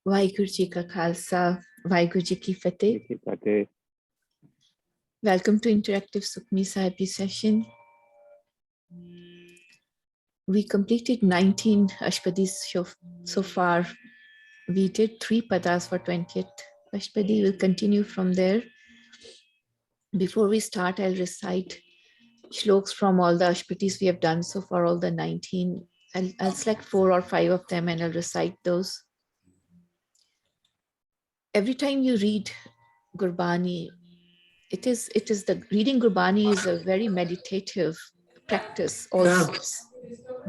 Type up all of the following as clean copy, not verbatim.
Vaheguru Ji Ka Khalsa, Vaheguru Ji Ki Fateh. Welcome to Interactive Sukhmani Sahib session. We completed 19 Ashpadis so far. We did 3 padas for 20th Ashpadi. We'll continue from there. Before we start, I'll recite shloks from all the Ashpadis we have done so far, all the 19. I'll select 4 or 5 of them and I'll recite those. Every time you read Gurbani, it is the reading Gurbani is a very meditative practice also,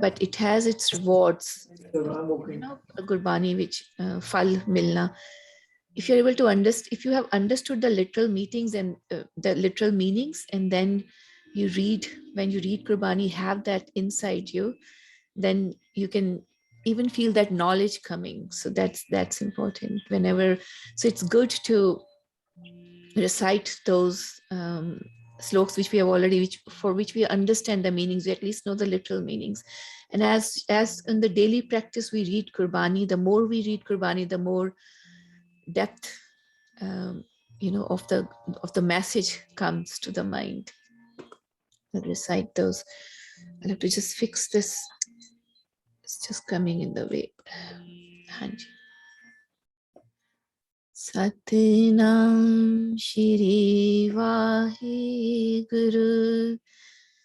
but it has its rewards. Gurbani, which fal milna. If you're able to understand, if you have understood the literal meanings and the literal meanings, and then you read, when you read Gurbani, have that inside you, then you can even feel that knowledge coming. So that's important. So it's good to recite those slokas which we have already, for which we understand the meanings, we at least know the literal meanings. And as in the daily practice we read Gurbani, the more we read Gurbani, the more depth of the message comes to the mind. I'll recite those. I'll have to just fix this. It's just coming in the way. Hanji. Satnam Shri Vaheguru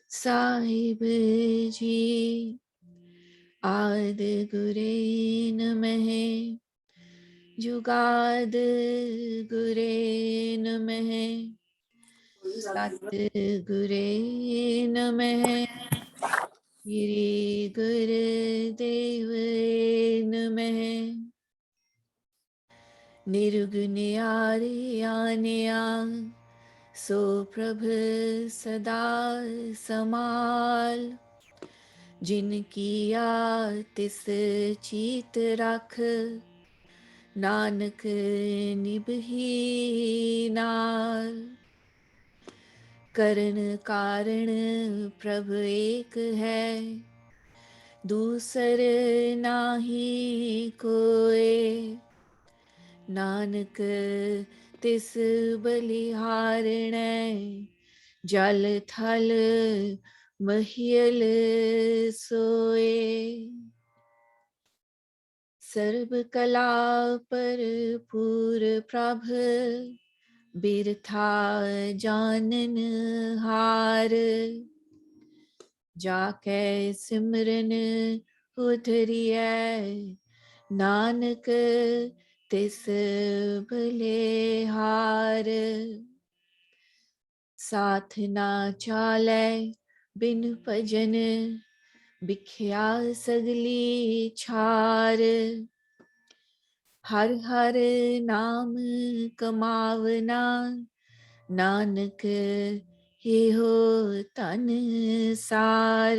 Sahib Ji Adi Gure Namahe Jugad Gure Namahe Sat Gure Namahe Shri Guru Deva Namahe Nirguniyariyaniyam So Prabhu Sada Samal Jin kiya tis cheet rakh Nanak nibhi naal Karan karan Prabhu ek hai दूसर नाही कोय नानक तिस बलिहारण जल थल महियल सोए सर्व कला पर पूर प्रभ बिरथा जानन हार जाके सिमरन उधरिए नानक तिस बलिहार साथ ना चाले बिन भजन बिख्या सगली छार हर हर नाम कमावना नानक हे हो तन सार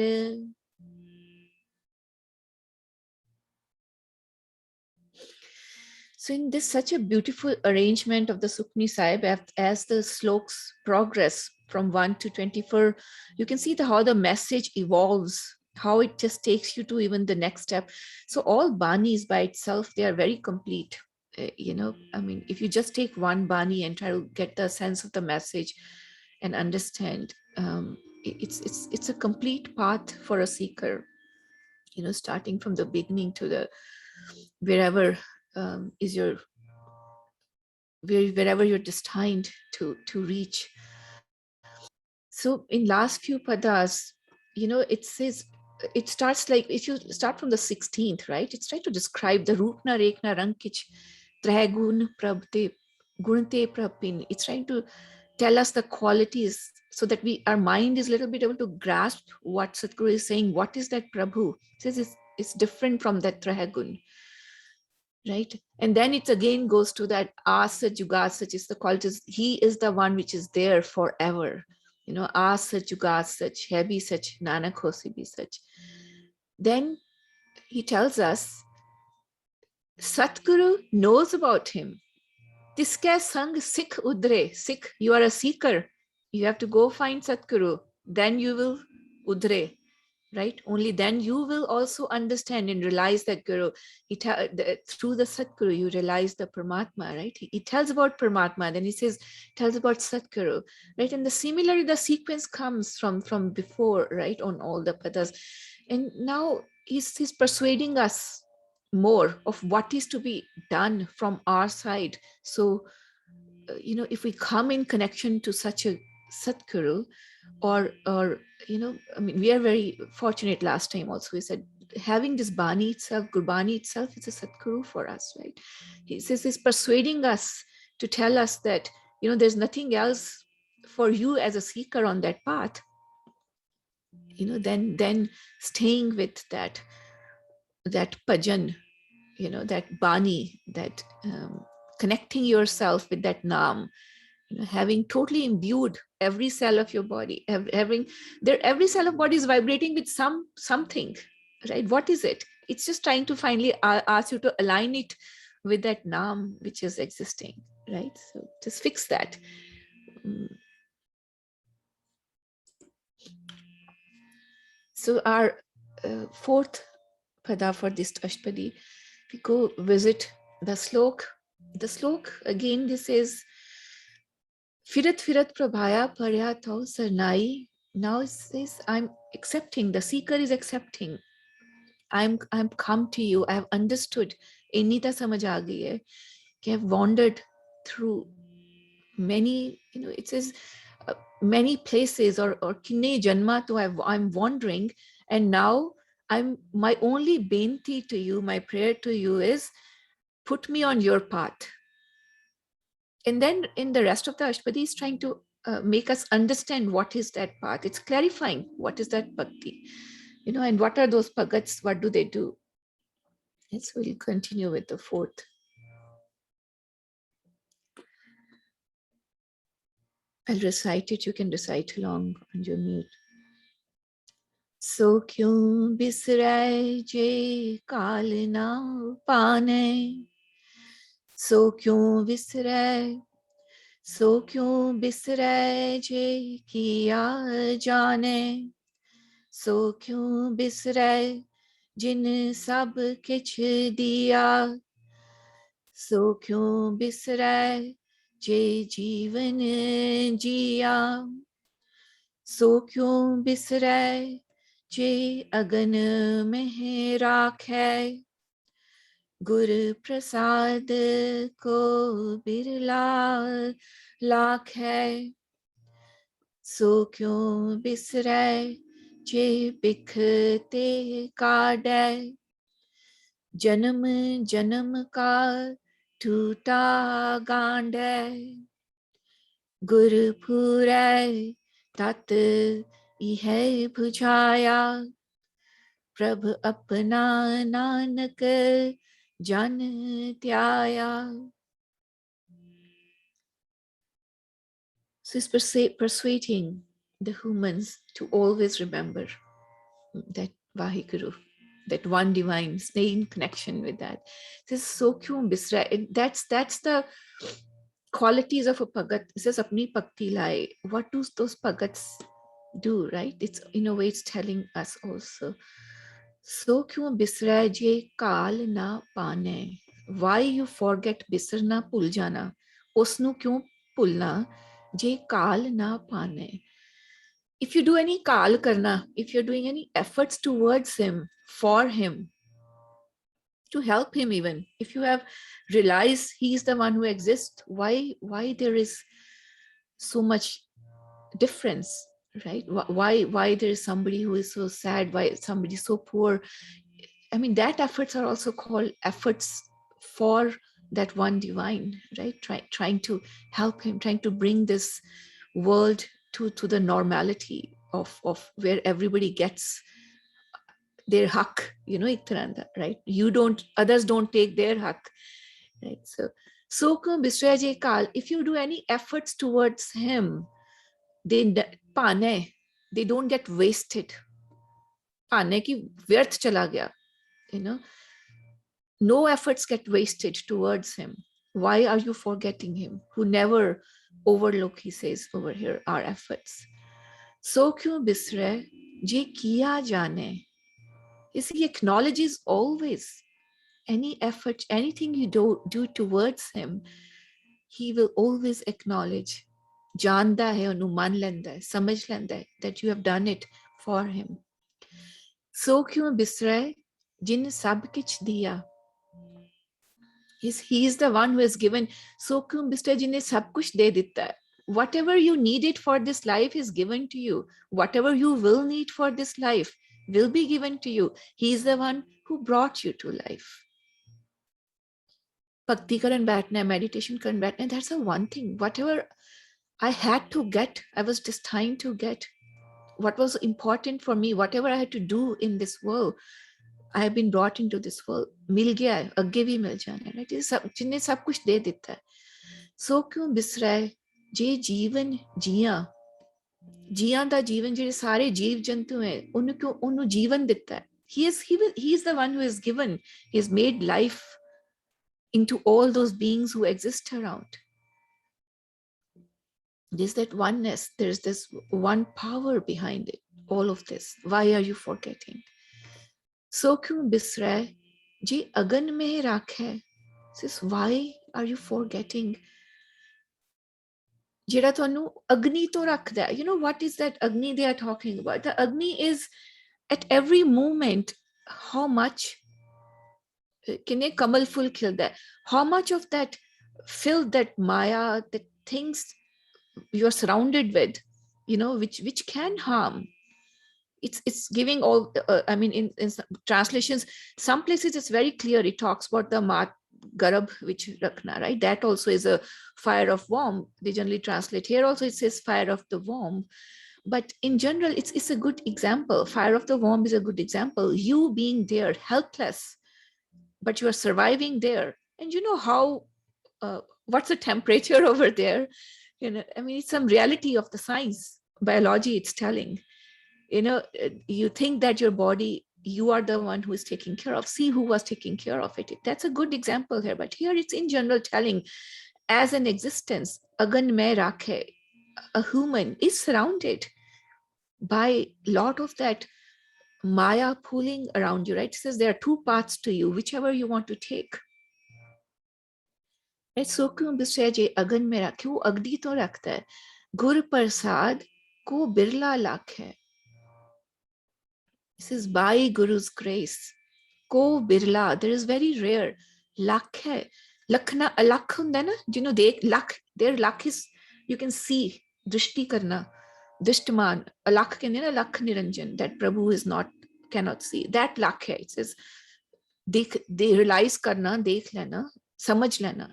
So in this such a beautiful arrangement of the Sukhmani Sahib, as the sloks progress from 1 to 24, you can see how the message evolves, how it just takes you to even the next step. So all Banis by itself, they are very complete. I mean, if you just take one Bani and try to get the sense of the message and understand, it's a complete path for a seeker, starting from the beginning to the wherever wherever you're destined to reach. So in last few padas, it says, it starts like, if you start from the 16th, right, it's trying to describe the Rupna Rekna Rankich Tragun Prabte Gunte Prapin. It's trying to tell us the qualities so that our mind is a little bit able to grasp what Sadhguru is saying. What is that Prabhu? It says it's different from that Tragun. Right, and then it again goes to that Asach Jugasach is the qualities. He is the one which is there forever. Asach Jugasach, Hebi Sach, Nanak Hosi Bhi Sach. Then he tells us Satguru knows about him. Tiske sang Sikh udre. Sikh, you are a seeker. You have to go find Satguru. Then you will udre. right? Only then you will also understand and realize that Guru, through the Satguru, you realize the Paramatma, right? He tells about Paramatma, then he says, tells about Satguru, right? And similarly, the sequence comes from before, right? On all the padas. And now he's persuading us more of what is to be done from our side. So, if we come in connection to such a Satguru, or I mean, we are very fortunate. Last time also we said, having this Bani itself, Gurbani itself, is a Satguru for us, right? He says he's persuading us to tell us that, there's nothing else for you as a seeker on that path, then staying with that bhajan, that Bani, that connecting yourself with that Naam, having totally imbued every cell of your body, every cell of body is vibrating with something, right? What is it? It's just trying to finally ask you to align it with that Naam which is existing, right? So just fix that. So our fourth pada for this Ashtapadi, we go visit the slok. The slok, again, this is Firat Firat Prabhaya Parya Tau Sarnai. Now it says, I'm accepting, the seeker is accepting. I'm come to you, I have understood. Innita samajh aa gayi hai कि I've wandered through many, it says many places, or kinne janma to I'm wandering, and now my only benti to you, my prayer to you is, put me on your path. And then in the rest of the Ashtapadi, is trying to make us understand what is that path. It's clarifying what is that bhakti, and what are those bhagats, what do they do. And so we'll continue with the fourth. I'll recite it, you can recite along on your mute. So kyun bisray je kal na paane, so kyun bisray, so kyun bisray je kiya jaane, so kyun bisray जिन सब किछ दिया, सो क्यों बिसरै जे जीवन जिया, सो क्यों बिसरै जे अगन में राखै, गुर प्रसाद को बिरला लाखै, सो क्यों बिसरै जे बिखते काढ़ै, जन्म जन्म का टूटा गांडै, गुरपुरै तत इह बुझाया, प्रभ अपना नानक जन त्याया. So it's persuading the humans to always remember that Vaheguru, that one divine, stay in connection with that. This is so kyun bisra. That's the qualities of a pagat. It says apni bhakti lai. What do those pagats do, right? It's in a way it's telling us also. So kyun bisra je kaal na paane. Why you forget bisrna bhul jana? Usnu kyun bhulna je kaal na paane. If you do any kal karna, if you're doing any efforts towards him, for him, to help him, even if you have realized he's the one who exists, why there is so much difference, right? Why there is somebody who is so sad, why somebody so poor? I mean, that efforts are also called efforts for that one divine, right? Trying to help him, trying to bring this world to the normality of where everybody gets their hak, right? Others don't take their hak, right? So Bisraje Kal, if you do any efforts towards him, they don't get wasted. Pane ki vyarth chala gaya, no efforts get wasted towards him. Why are you forgetting him, who never overlook, he says over here, our efforts? So kyun bisre, je kiya jane. He acknowledges always any effort, anything you do towards him, he will always acknowledge. Janda hai, onu man lenda hai, samajh lenda hai that you have done it for him. So kyun bisray jin sab kich diya. He is the one who has given. So kyun bisray jin sab kuch de ditta hai. Whatever you needed for this life is given to you. Whatever you will need for this life will be given to you. He is the one who brought you to life. Bhakti karan baithna hai, meditation karan baithna hai, that's the one thing. Whatever I had to get, I was destined to get. What was important for me, whatever I had to do in this world, I have been brought into this world. Mil gaya hai, agge bhi mil jana hai. Jinne sab kuch de ditta hai. So kyun bisray je jeevan jiya. Jiyan da jeevan ਜਿਹੜੇ ਸਾਰੇ ਜੀਵ ਜੰਤੂ ਹੈ ਉਹਨੂੰ ਜੀਵਨ ਦਿੱਤਾ ਹੈ. He is the one who has given. He has made life into all those beings who exist around. There's that oneness. There's this one power behind it. All of this. Why are you forgetting? So kyun bisray je agan mein rakhe. Says, why are you forgetting? ਜਿਹੜਾ ਤੁਹਾਨੂੰ ਅਗਨੀ ਤੋਂ ਰੱਖਦਾ. You know what is that Agni they are talking about? The Agni is at every moment how much ਕਿੰਨੇ ਕਮਲ ਫੁੱਲ ਖਿਲਦਾ ਹੈ. How much of that filth, that maya, the things you're surrounded with, you know, which can harm. It's giving all, I mean, in some translations, some places it's very clear. It talks about the garab, which rakhna, right? That also is a fire of worm. They generally translate. Here also it says fire of the worm. But in general, it's a good example. Fire of the worm is a good example. You being there, helpless, but you are surviving there. And you know how, what's the temperature over there? You know, I mean, it's some reality of the science, biology, it's telling. You know, you think that your body, you are the one who is taking care of. See who was taking care of it. That's a good example here. But here it's in general telling, as an existence, agan mein rakhe, a human is surrounded by a lot of that maya pulling around you, right? It says there are two paths to you, whichever you want to take. Right? So kyun bisray je agan mein rakhe, wo agdi to rakhta hai. Gur prasad ko birla lakh hai. This is by Guru's grace. Ko birla, there is very rare. Lakh hai. Lakhna, lakh hunda na, you know, lakh, their lakh is, you can see, drishti karna, drishtman, lakh kehne na, lakh niranjan, that Prabhu is not, cannot see. That lakh hai. It says, they realize karna, dekh lena, samajh lena.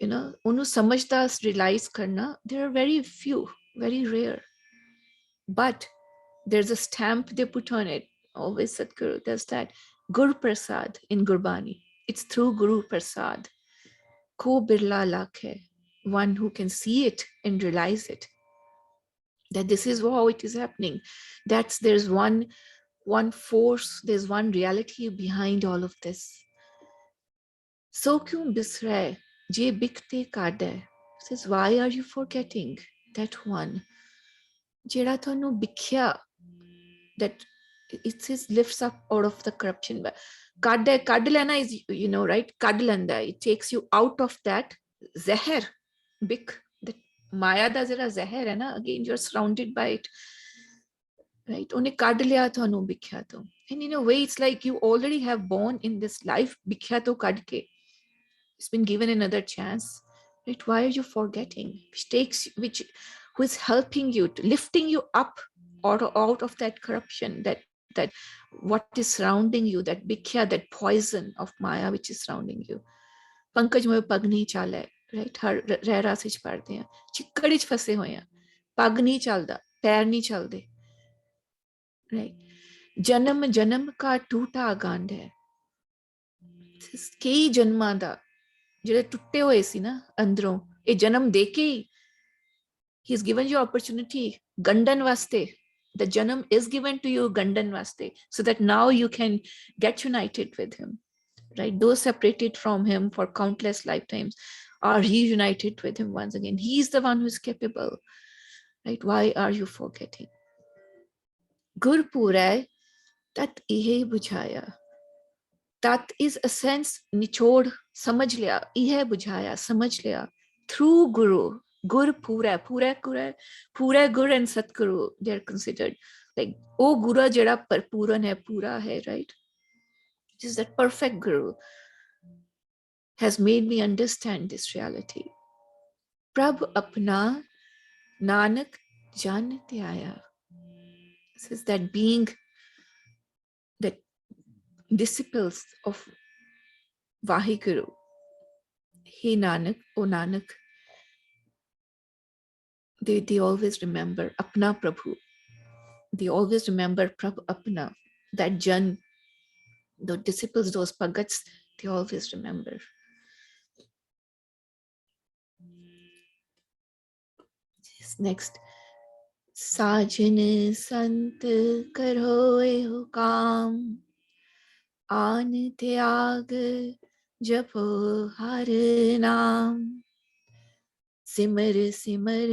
You know, unu samajhda, realize karna, there are very few, very rare. But there's a stamp they put on it. Always Sadhguru does that. Guru Prasad in Gurbani. It's through Guru Prasad. Ko birla lakh hai. One who can see it and realize it. That this is how it is happening. There's one force, there's one reality behind all of this. So kyun bisray je bikte kade. Says, why are you forgetting that one? Jera thonu bikhya, that it says lifts up out of the corruption. Kadlana is, you know, right? Kadlanda, it takes you out of that zehar, big, that maya da zera zehar hai na, again you're surrounded by it, right? One kad liya thanu bikhya to. And in a way it's like you already have born in this life, bikhya to kad ke. It's been given another chance, right? Why are you forgetting? Who is helping you, lifting you up out of that corruption, that what is surrounding you, that bikhya, that poison of maya which is surrounding you. Pankaj mein pag nahi chale, right? Har rehra se pardhe hain, chikkad vich fase hoye hain, pag nahi chalda, pair nahi chalde, right? Janam janam ka toota gand hai. ਕਈ ਜਨਮਾਂ ਦਾ ਜਿਹੜੇ ਟੁੱਟੇ ਹੋਏ ਸੀ ਨਾ ਅੰਦਰੋਂ, ਇਹ ਜਨਮ ਦੇ ਕੇ ਹੀ he has given you opportunity gandan vaste. The janam is given to you gandan vaste, so that now you can get united with him, right? Those separated from him for countless lifetimes are reunited with him once again. He is the one who is capable, right? Why are you forgetting? Gurpura tat ihe bujhaya. Tat is a sense nichod samajh liya, ihe bujhaya, samajh liya. Through Guru, Gur Pura Gur and Satguru, they are considered like, oh Guru jada Puran hai, Pura hai, right? It is that perfect Guru has made me understand this reality. Prabh apna Nanak jante aaya. Says that being the disciples of Vaheguru, hey Nanak, oh Nanak, they always remember apna Prabhu. They always remember Prabh apna, that Jan, the disciples, those Pagats, they always remember. Next, Sajan Sant karo eho kam, आन त्याग जपो हर नाम सिमर सिमर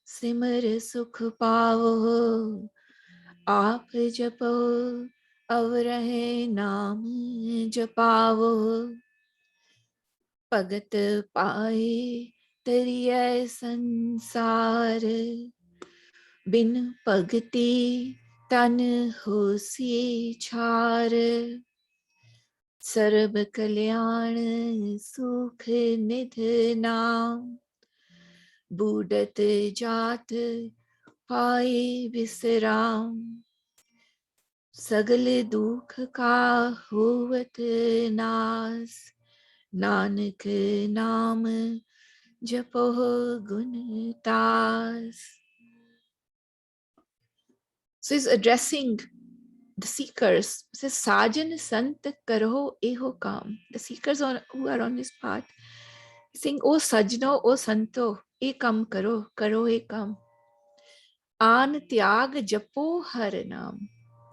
सिमर सुख पाओ आप जपो अवरहे नाम जपाओ भगत पाए तरिय संसार बिन भगति तन होसी छार सर्व कल्याण सुख निधनाम बूढ़त जात पाए विश्राम सगल दुख का होवत नास नानक नाम जपो गुण तास. So he's addressing the seekers. It says, Sajan Sant Karo Eho Kam. The seekers who are on this path. He's saying, O Sajno, O Santo, e kam karo, karo e kam. An Tyag Japo Har Naam.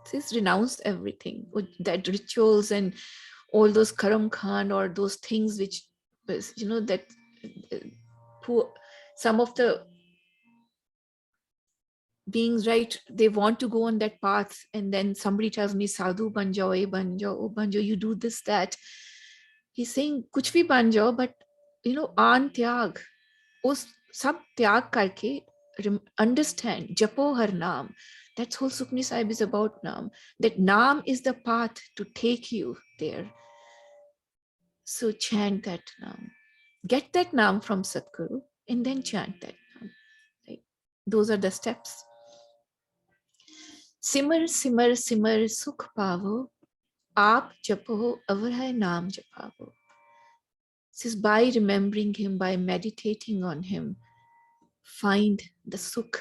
It says, renounce everything. That rituals and all those Karam Khan or those things which, that some of the beings, right, they want to go on that path, and then somebody tells me sadhu ban jao, e ban jao, oh ban jao, you do this, that. He's saying kuch bhi ban jao, but an tyag, us sab tyag karke understand japo har naam. That's whole Sukhmani Sahib is about naam. That naam is the path to take you there. So chant that naam. Get that naam from Satguru and then chant that naam. Right? Those are the steps. सिमर सिमर सिमर सुख पावो आप जपो अवरह नाम जपावो. This is by remembering him, by meditating on him, find the sukh.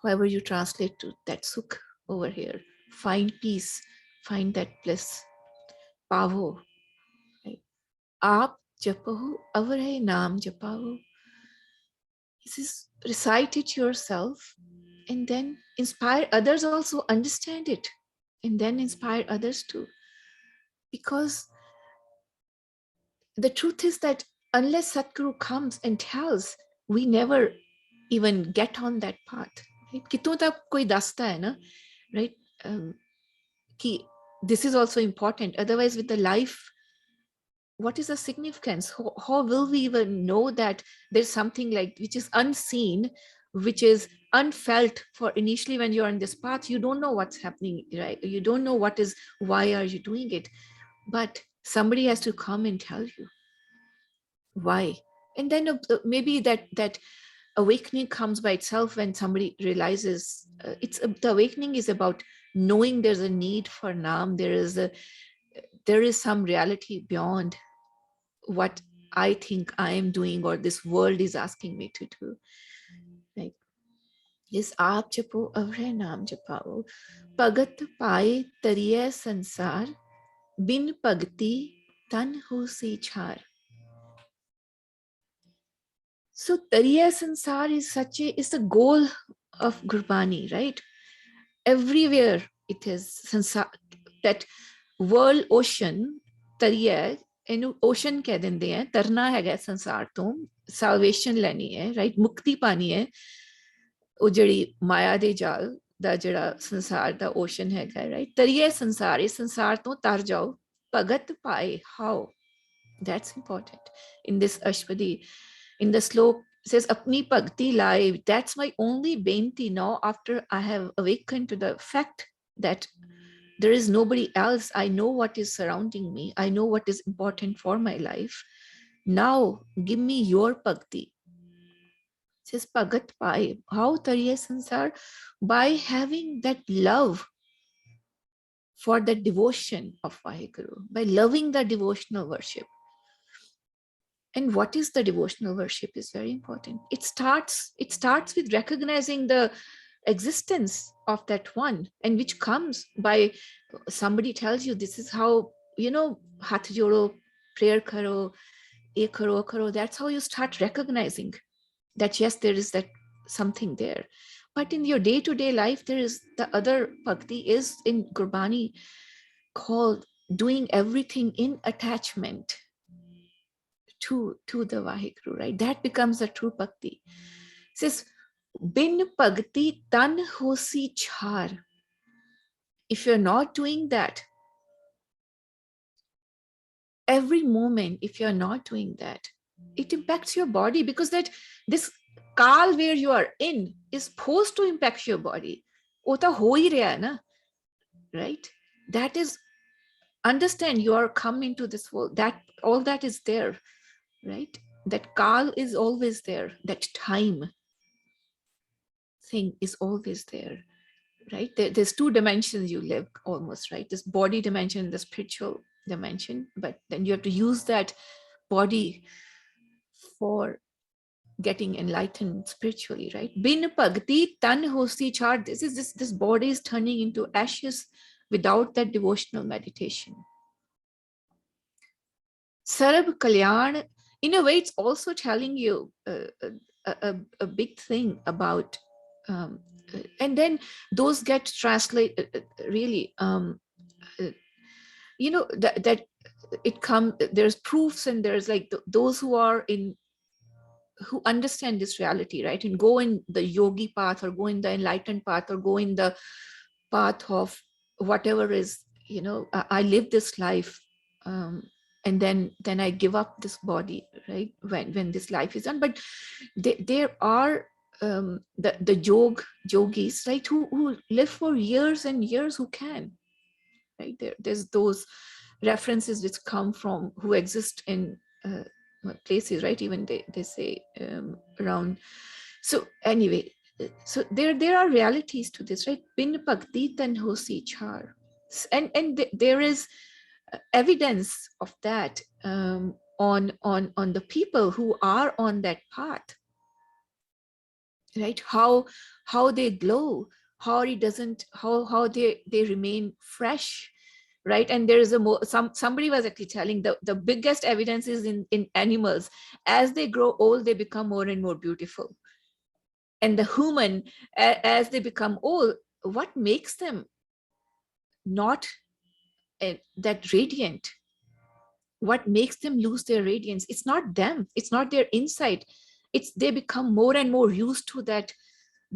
However you translate to that sukh over here, find peace, find that bliss. Pavo. Right? Aap japaho avarhe naam japaho. This is recite it yourself and then inspire others also, understand it, and then inspire others too. Because the truth is that unless Satguru comes and tells, we never even get on that path. Right? Kitno tak koi dasta hai na, right? Ki this is also important. Otherwise, with the life, what is the significance? How will we even know that there's something like which is unseen, which is unfelt for initially when you're on this path? You don't know what's happening, right? You don't know what is, why are you doing it? But somebody has to come and tell you why. And then maybe that awakening comes by itself when somebody realizes the awakening is about knowing there's a need for naam. There is some reality beyond what I think I am doing or this world is asking me to do. Like, yes, aap japo avre naam japao, pagat paaye tariye sansar, bin pagti tan ho si chhar. So Tariya Sansar is the goal of Gurbani, right? Everywhere it is Sansar, that world ocean, Tariya, ocean keh dende hain, tarna hai sansar to, salvation leni hai, right? Mukti pani hai, ਉਹ ਜਿਹੜੀ ਮਾਇਆ ਦੇ ਜਾਲ ਦਾ ਜਿਹੜਾ ਸੰਸਾਰ ਦਾ ocean ਹੈਗਾ, right? ਤਰੀਏ ਸੰਸਾਰ, ਇਸ ਸੰਸਾਰ ਤੋਂ ਤਰ ਜਾਓ, ਭਗਤ ਪਾਏ, how? That's important. In this Ashwadi, in the slok, it says, Apni bhakti lai. That's my only benti now, after I have awakened to the fact that there is nobody else. I know what is surrounding me. I know what is important for my life. Now, give me your bhakti. It says, Bhagat Pai. How tariye sansar? By having that love for the devotion of Vaheguru, by loving the devotional worship. And what is the devotional worship is very important. It starts with recognizing the existence of that one, and which comes by somebody tells you this is how, hath joro, prayer karo, ye karo, karo. That's how you start recognizing that yes, there is that something there. But in your day-to-day life, there is the other bhakti is in Gurbani called doing everything in attachment to the Vaheguru, right? That becomes a true bhakti. It says, bin bhakti tan hosi chhar. If you're not doing that, every moment, if you're not doing that, it impacts your body, because that this kal where you are in is supposed to impact your body. Ota ho hi raha hai na, right? That is, understand you are come into this world, that all that is there, right? That kal is always there, that time thing is always there, right? There's two dimensions you live almost, right? This body dimension, the spiritual dimension, but then you have to use that body for getting enlightened spiritually, right? Bin bhakti tan hosti char. This body is turning into ashes without that devotional meditation. Sarab Kalyan, in a way, it's also telling you a big thing about, and then those get translated really, that it comes, there's proofs, and there's like those who are in, who understand this reality, right? And go in the yogi path, or go in the enlightened path, or go in the path of whatever is, I live this life, and then I give up this body, right? When this life is done. But there are the yogis, right, who live for years and years, who can, right? There's those references which come from, who exist in places, right? Even they say around. So anyway, so there are realities to this, right? Bin bhakti tan hosi char. And there is evidence of that on the people who are on that path, right? How they glow, how it doesn't, how they remain fresh, right? And there is somebody was actually telling the biggest evidence is in animals. As they grow old, they become more and more beautiful. And the human, as they become old, what makes them not that radiant? What makes them lose their radiance? It's not them, it's not their insight, it's they become more and more used to that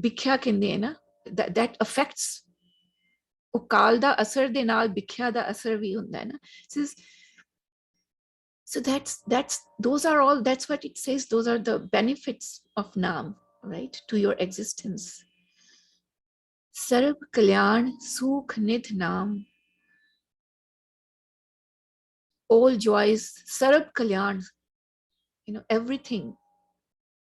bikhya kende na, that affects ਉਹ ਕਾਲ ਦਾ ਅਸਰ ਦੇ ਨਾਲ ਵਿਖਿਆ ਦਾ ਅਸਰ ਵੀ ਹੁੰਦਾ ਹੈ ਨਾ. So that's those are all, that's what it says, those are the benefits of Naam, right, to your existence. Sarab Kalyan Sukh Nidh Naam. All joys, Sarab Kalyan, everything,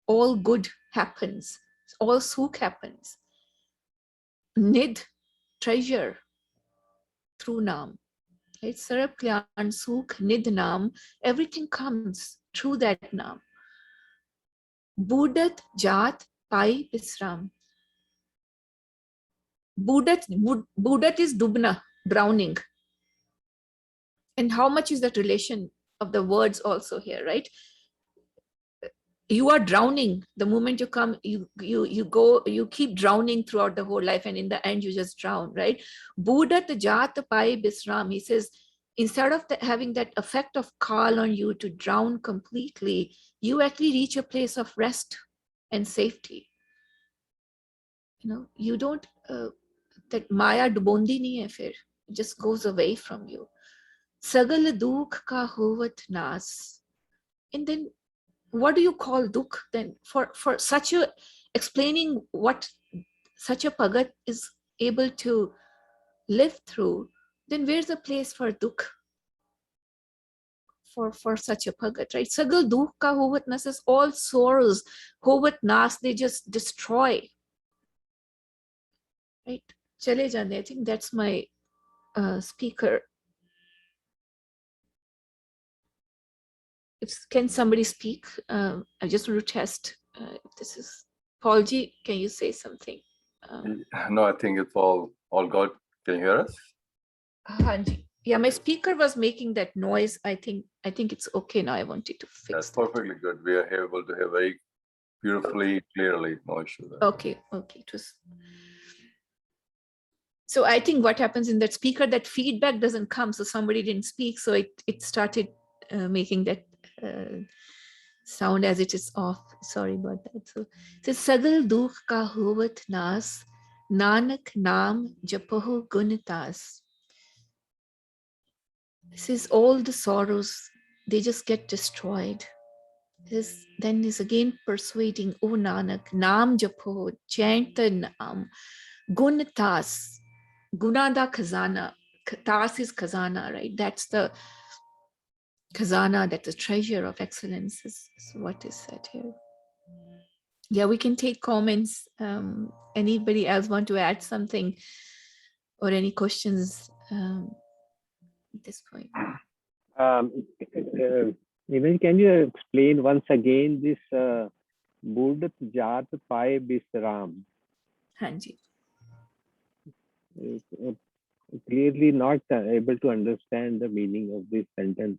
all good happens, all Sukh happens. Nidh, treasure, through Naam. Right? Sarab Kalyan Sukh Nidh Naam, everything comes through that Naam. Budat Jat Pai Visram. Budat is Dubna, drowning. And how much is that relation of the words also here, right? You are drowning the moment you come, you go, you keep drowning throughout the whole life, and in the end you just drown, right? Budat Jat Pai Bisram, he says, instead of having that effect of kal on you to drown completely, you actually reach a place of rest and safety. You don't, that Maya dubondi nahi hai fir, it just goes away from you. Sagal dukh ka hovat nas. And then what do you call dukh then? For such a, explaining what such a pagat is able to live through, then where's the place for dukh? For such a pagat, right? Sagal dukh ka hovat nas is all sorrows. Hovat nas, they just destroy. Right? Chale jane, I think that's my speaker. Can somebody speak? I just want to test if this is Paul Ji. Can you say something? No, I think it's all good. Can you hear us? Hanji. Yeah, my speaker was making that noise. I think it's okay now. I wanted to fix That's that. perfectly good. We are able to hear very beautifully, clearly. No issue there. Okay. It was. So I think what happens in that speaker, that feedback doesn't come. So somebody didn't speak. So it started making that sound as it is off. Sorry about that. So Sagal dukh ka hovat nas, Nanak naam japaho gunitas. Says all the sorrows, they just get destroyed. Then is again persuading, O Nanak, naam japo, chant the naam, gun tas, guna da khazana. Tas is khazana, right? That's the khazana, that's the treasure of excellence, is what is said here. Yeah, we can take comments. Anybody else want to add something or any questions at this point? Even can you explain once again this Budat Jat Pai Bisram? Hanji. Clearly not able to understand the meaning of this sentence.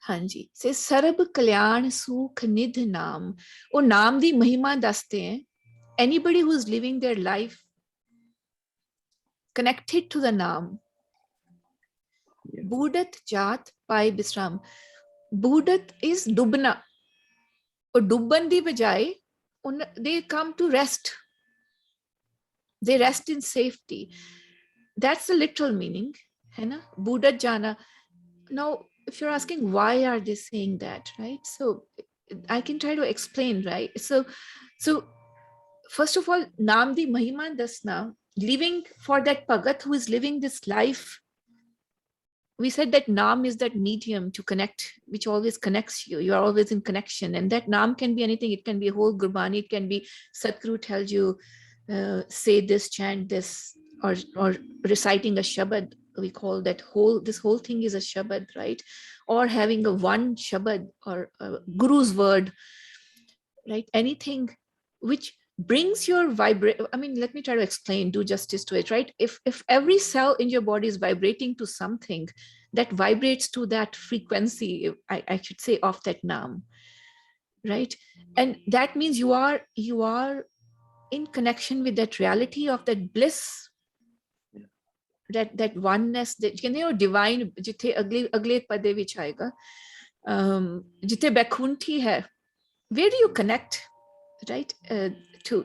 Hanji. Says Sarab Kalyan Sukh Nidh Naam. Oh, Naam di Mahima daste hain. Anybody who is living their life connected to the Naam. Yes. Budat Jat Pai Bisram. Budat is Dubna. Or Dubban di bajai, they come to rest. They rest in safety. That's the literal meaning. Hai na? Budat Jana. Now, if you're asking why are they saying that, right? So I can try to explain, right? So first of all, Namdi Mahiman Dasna, living for that Pagat who is living this life. We said that Nam is that medium to connect, which always connects you. You're always in connection. And that Nam can be anything. It can be a whole Gurbani. It can be Satguru tells you, say this, chant this, or reciting a Shabad. We call that this whole thing is a Shabad, right? Or having a one Shabad or Guru's word, right? Anything which brings your vibration. I mean, let me try to explain, do justice to it, right? If every cell in your body is vibrating to something that vibrates to that frequency, I should say, of that Nam, right? And that means you are in connection with that reality of that bliss, that oneness, that divine, jithe agle pade vich aayega, jithe Bakhunti hai, where do you connect, right? To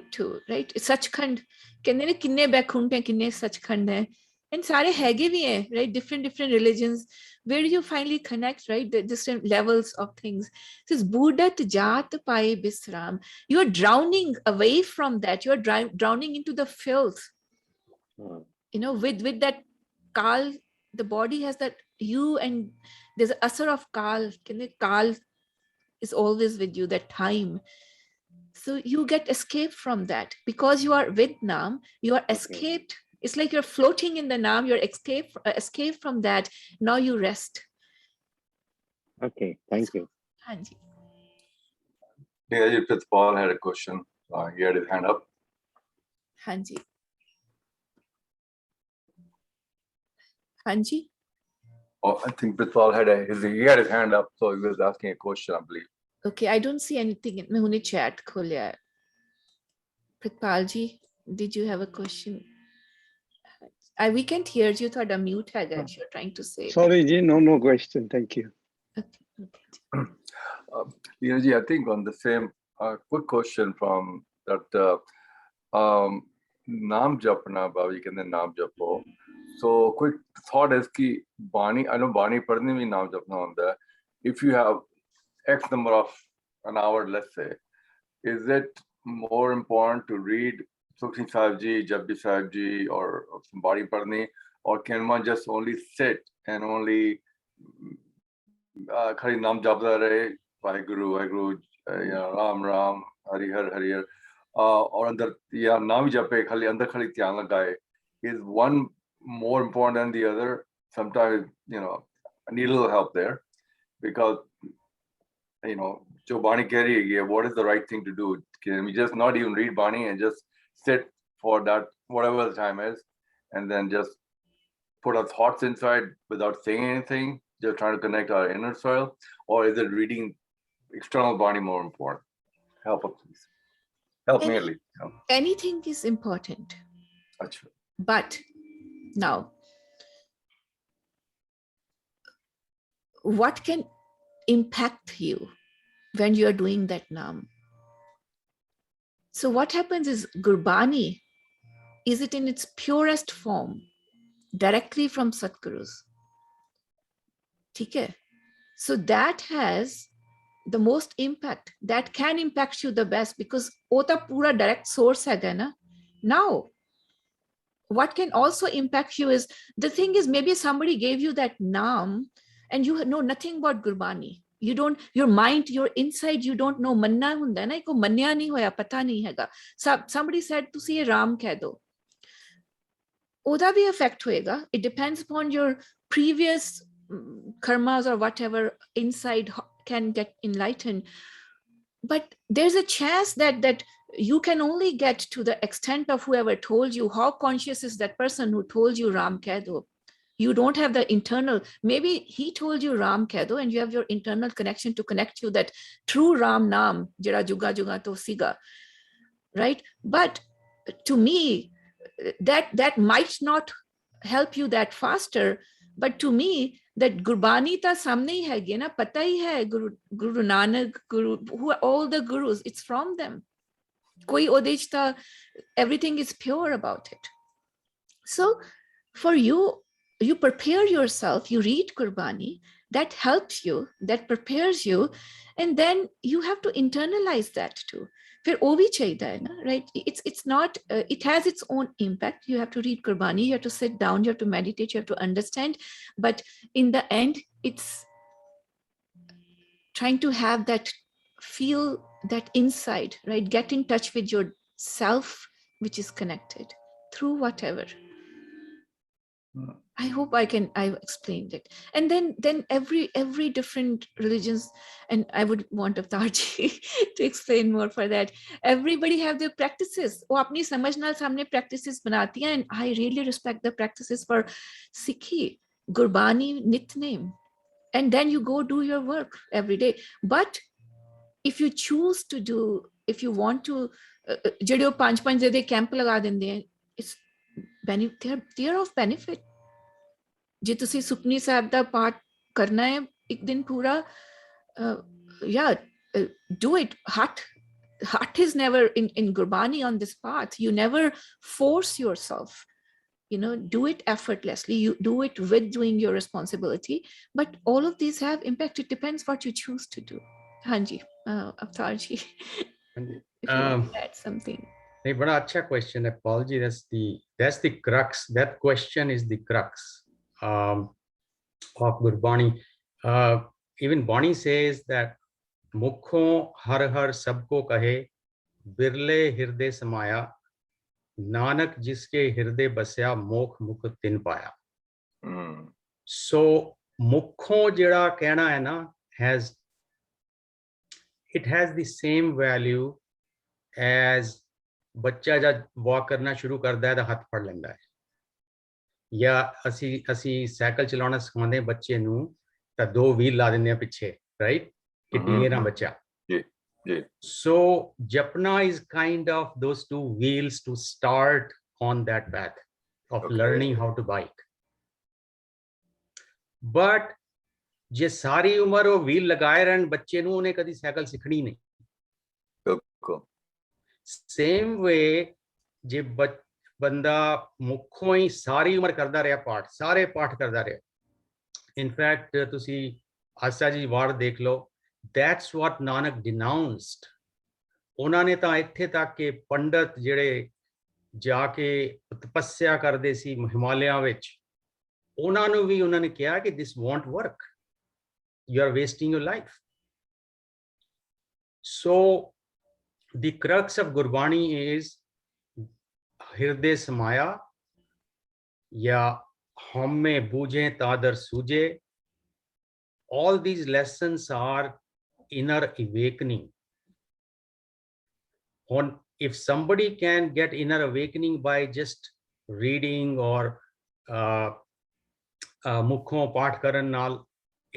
right, Sachkhand, ਕਹਿੰਦੇ ਨੇ ਕਿੰਨੇ ਬੈਕੁੰਠ ਹੈ ਕਿੰਨੇ ਸੱਚਖੰਡ ਹੈ, and ਸਾਰੇ ਹੈਗੇ ਵੀ ਹੈ, right? different religions. Where do you finally connect, right? The different levels of things. It says budat jat pai bisram. You are drowning away from that. You are drowning into the filth. With that kal, the body has that you, and there's an asar of kal. Kal is always with you, that time. So you get escape from that because you are with Nam, you are escaped. It's like you're floating in the Nam, you're escape from that. Now you rest. Okay, thank you. Hanji. Yeah, Paul had a question. He had his hand up. Hanji. Hanji? Oh, I think Paul had his hand up, so he was asking a question, I believe. Okay, I don't see anything. मैं हुने chat खोलिया है. Pritpal ji, did you have a question? We can't hear you. Thoda mute hai if you're trying to say. Sorry ji, no question. Thank you. Okay. I think on the same quick question from that नाम जपना बाबा जी कहते हैं नाम जपो. So quick thought is कि बानी, I know बानी पढ़ने में नाम जपना होता है. If you have X number of an hour, let's say, is it more important to read Sukhmani Sahib Ji, Japji Sahib Ji, or Bani Parni, or can one just only sit and only khali naam japda rahe, Vaheguru, Vaheguru, Ram Ram, Hari Har, Hari Har, or andar ya naam jape khali andar khali dhyan lagaye? Is one more important than the other? Sometimes, I need a little help there, because जो बानी कह रही है, what is the right thing to do? Can we just not even read Bani and just sit for that, whatever the time is, and then just put our thoughts inside without saying anything, just trying to connect our inner soil? Or is it reading external Bani more important? Help us, please. Help me at least. Anything is important. Achha. But now, what can impact you when you are doing that naam? So what happens is Gurbani, is it in its purest form, directly from Satgurus? Okay. So that has the most impact, that can impact you the best, because ota pura direct source hai na. Now, what can also impact you is, the thing is, maybe somebody gave you that naam and you know nothing about Gurbani. You don't, your mind, your inside, you don't know. Manna hunda na, ko manya nahi hoya, pata nahi hega. Somebody said, tusi ye Ram keh do. Oda bhi effect hoega. It depends upon your previous karmas or whatever inside can get enlightened. But there's a chance that you can only get to the extent of whoever told you. How conscious is that person who told you Ram keh do? You don't have the internal, maybe he told you Ram keh do, and you have your internal connection to connect you that true Ram naam, jira juga juga to siga, right? But to me, that might not help you that faster. But to me, that Gurbani ta samne hi hai na, pata hi hai, Guru Nanak, who are all the gurus, it's from them. Koi odej ta, everything is pure about it. So for you, you prepare yourself, you read Gurbani, that helps you, that prepares you, and then you have to internalize that too. Fir wo bhi chahiye hai na, right? It's not, it has its own impact. You have to read Gurbani, you have to sit down, you have to meditate, you have to understand. But in the end, it's trying to have that, feel that inside, right? Get in touch with your self, which is connected through whatever. I hope I've explained it. And then every different religions, and I would want Avtarji to explain more for that. Everybody have their practices. वो अपनी समझ नाल सामने practices बनाती हैं, and I really respect the practices for Sikhi, Gurbani, Nitnem. And then you go do your work every day. But if you choose to do, if you want to, ਜਿਹੜੇ 5-5 ਦੇ camp ਲਗਾ ਦਿੰਦੇ हैं, it's they're of benefit. ਜੇ ਤੁਸੀਂ ਸੁਖਮਨੀ ਸਾਹਿਬ ਦਾ ਪਾਠ ਕਰਨਾ ਹੈ ਇੱਕ ਦਿਨ ਪੂਰਾ, do it. Heart is never in Gurbani on this path. You never force yourself. Do it effortlessly. You do it with doing your responsibility. But all of these have impact. It depends what you choose to do. Hanji, Avtarji, if you want to add something. A very अच्छा question. Apology. That's the crux. That question is the crux of Gurbani. Even Bani says that Mukho har har sabko kahe, birle hirde samaya, Nanak jiske hirde basya, mokh mukh tin paya. So Mukho jeda kehna hai na, it has the same value as ਬੱਚਾ ਜਦ ਵਾਕ ਕਰਨਾ ਸ਼ੁਰੂ ਕਰਦਾ ਹੈ ਤਾਂ ਹੱਥ ਫੜ ਲੈਂਦਾ ਹੈ, ਜਾਂ ਅਸੀਂ ਸਾਈਕਲ ਚਲਾਉਣਾ ਸਿਖਾਉਂਦੇ ਬੱਚੇ ਨੂੰ ਤਾਂ 2 ਵੀਲ ਲਾ ਦਿੰਦੇ ਆ ਪਿੱਛੇ, ਰਾਈਟ, ਕਿ ਡਿੱਗੇ ਨਾ ਬੱਚਾ. So Japna is kind of those 2 wheels to start on that path of learning how to bike. But ਜੇ ਸਾਰੀ ਉਮਰ ਉਹ ਵੀਲ ਲਗਾਏ ਰਹਿਣ ਬੱਚੇ ਨੂੰ, ਉਹਨੇ ਕਦੀ ਸਾਈਕਲ ਸਿੱਖਣੀ ਨਹੀਂ. Same way, ਜੇ ਬੰਦਾ ਮੁੱਖੋਂ ਹੀ ਸਾਰੀ ਉਮਰ ਕਰਦਾ ਰਿਹਾ ਪਾਠ, ਸਾਰੇ ਪਾਠ ਕਰਦਾ ਰਿਹਾ। ਇਨਫੈਕਟ ਤੁਸੀਂ ਆਸਾ ਜੀ ਵਾਰ ਦੇਖ ਲਓ, that's what Nanak denounced। ਉਹਨਾਂ ਨੇ ਤਾਂ ਇੱਥੇ ਤੱਕ ਕਿ ਪੰਡਤ ਜਿਹੜੇ ਜਾ ਕੇ ਤਪੱਸਿਆ ਕਰਦੇ ਸੀ ਹਿਮਾਲਿਆ ਵਿੱਚ, ਉਹਨਾਂ ਨੂੰ ਵੀ ਉਹਨਾਂ ਨੇ ਕਿਹਾ ਕਿ this won't work, you are wasting your life। So the crux of Gurbani is ਹਿਰਦੇ ਸਮਾਇਆ ਜਾਂ ਹਉਮੈ ਬੂਝੇ ਤਾਦਰ ਸੂਝੇ। All these lessons are inner awakening. If somebody can get inner awakening by just reading or ਮੁੱਖੋਂ ਪਾਠ ਕਰਨ ਨਾਲ,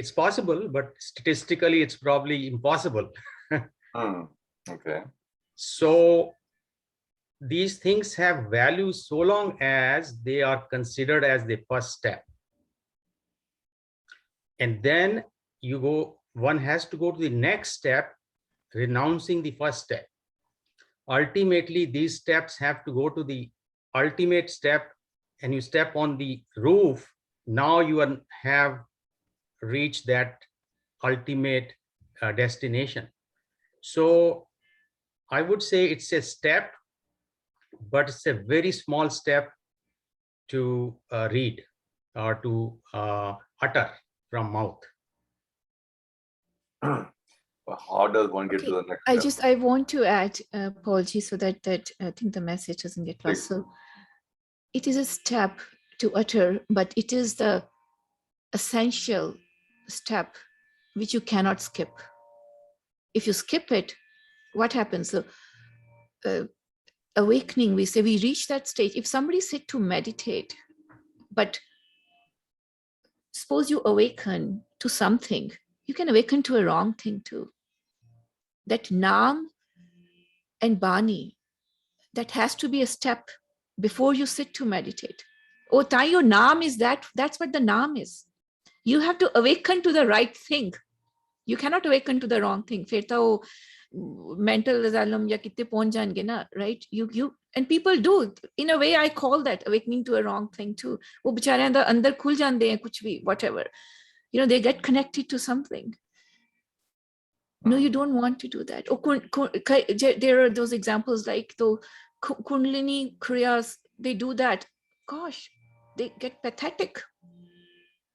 it's possible, but statistically it's probably impossible। Okay. So these things have value so long as they are considered as the first step. And then one has to go to the next step, renouncing the first step. Ultimately, these steps have to go to the ultimate step, and you step on the roof. Now you have reached that ultimate destination. So I would say it's a step, but it's a very small step to read or to utter from mouth. How does one get to the next step? I want to add, Paulji, so that I think the message doesn't get lost. So it is a step to utter, but it is the essential step which you cannot skip. If you skip it, what happens? So, awakening, we say we reach that stage. If somebody sit to meditate, but suppose you awaken to something, you can awaken to a wrong thing too. That Naam and Bani, that has to be a step before you sit to meditate. Oh, your Naam is that's what the Naam is. You have to awaken to the right thing. You cannot awaken to the wrong thing. Fir ta mental asylum ya kitte pahunch jayenge na, right? You and people do. In a way, I call that awakening to a wrong thing too. Wo bechare andar khul jande hain kuch bhi, whatever. You know, they get connected to something. No, you don't want to do that. There are those examples like the Kundalini Kriyas, they do that. Gosh, they get pathetic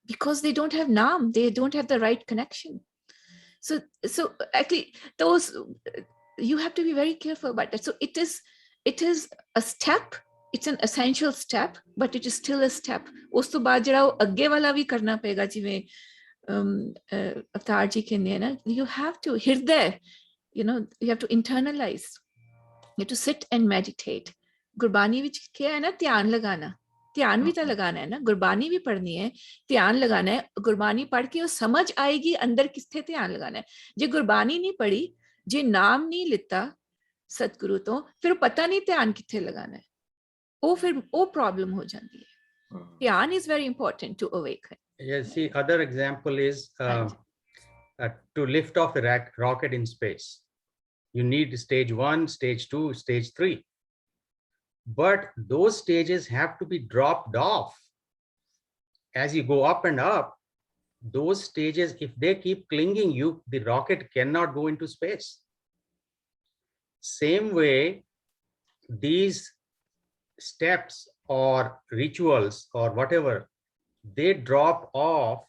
because they don't have Naam. They don't have the right connection. So actually, those, you have to be very careful about that. So it is a step. It's an essential step, but it is still a step. Us to baad jehda agge wala bhi karna payega, jive Avatar ji kehne na, you have to hirday, you know, you have to internalize. You have to sit and meditate. Gurbani vich kya hai na, dhyan lagana. ध्यान भी तो लगाना है ना, गुरबानी भी पढ़नी है, ध्यान लगाना है। गुरबानी पढ़ के वो समझ आएगी अंदर किथे ध्यान लगाना है। जे गुरबानी नहीं पढ़ी, जे नाम नहीं लिता सतगुरु तो, फिर पता नहीं ध्यान किथे लगाना है। फिर प्रॉब्लम हो जाती है। ध्यान is very important to awaken. Yes, see, other example is to lift off a rocket in space. You need stage 1, stage 2, stage 3. But those stages have to be dropped off. As you go up and up, those stages, if they keep clinging you, the rocket cannot go into space. Same way, these steps or rituals or whatever, they drop off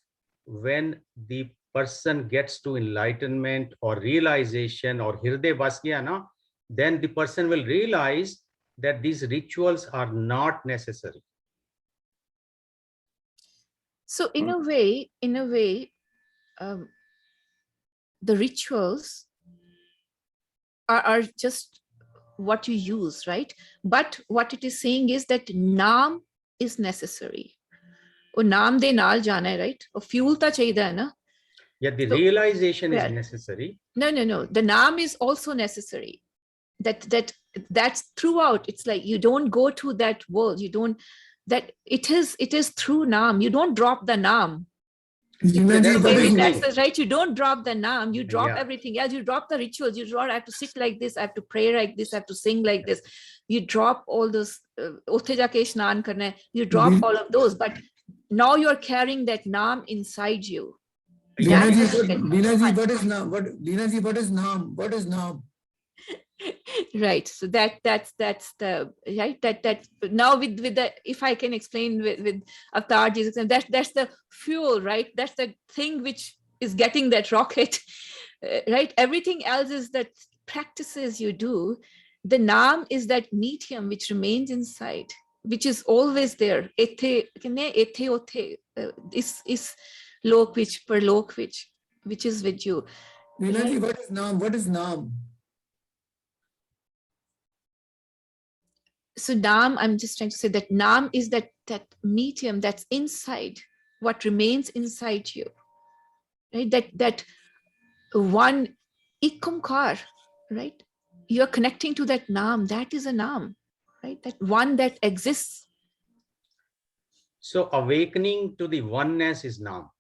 when the person gets to enlightenment or realization or hirde bas gaya na, then the person will realize that these rituals are not necessary. So in a way, the rituals are just what you use, right? But what it is saying is that Naam is necessary. Or Naam de naal jana hai, right? Or fuel ta chahida hai na. Yeah, the realization is necessary. No. The Naam is also necessary. That's throughout. It's like you don't go to that world. You don't, that it is through Naam. You don't drop the Naam. Veena ji, what Maybe is that's the right. You don't drop the naam, you drop Yeah. everything else. You drop the rituals. You drop, I have to sit like this, I have to pray like this, I have to sing like this. You drop all those, "Uthe jaake ishnan karna hai." You drop all of those, but now you're carrying that naam inside you. Veena ji, That's the- Veena ji, what is naam? Veena ji, what is naam? What is naam? Right. So that's the right that now with the, if I can explain with Avatar Jesus, and that's the fuel, right? That's the thing which is getting that rocket, right? Everything else is that practices you do. The naam is that medium which remains inside, which is always there. Ethe kene ethe othe, is lok which perlok which is with you. Veena ji, what is naam? What is naam? So naam, I'm just trying to say that naam is that medium that's inside, what remains inside you, right? That one ikumkar, right? You're connecting to that naam. That is a naam, right? That one that exists. So awakening to the oneness is naam.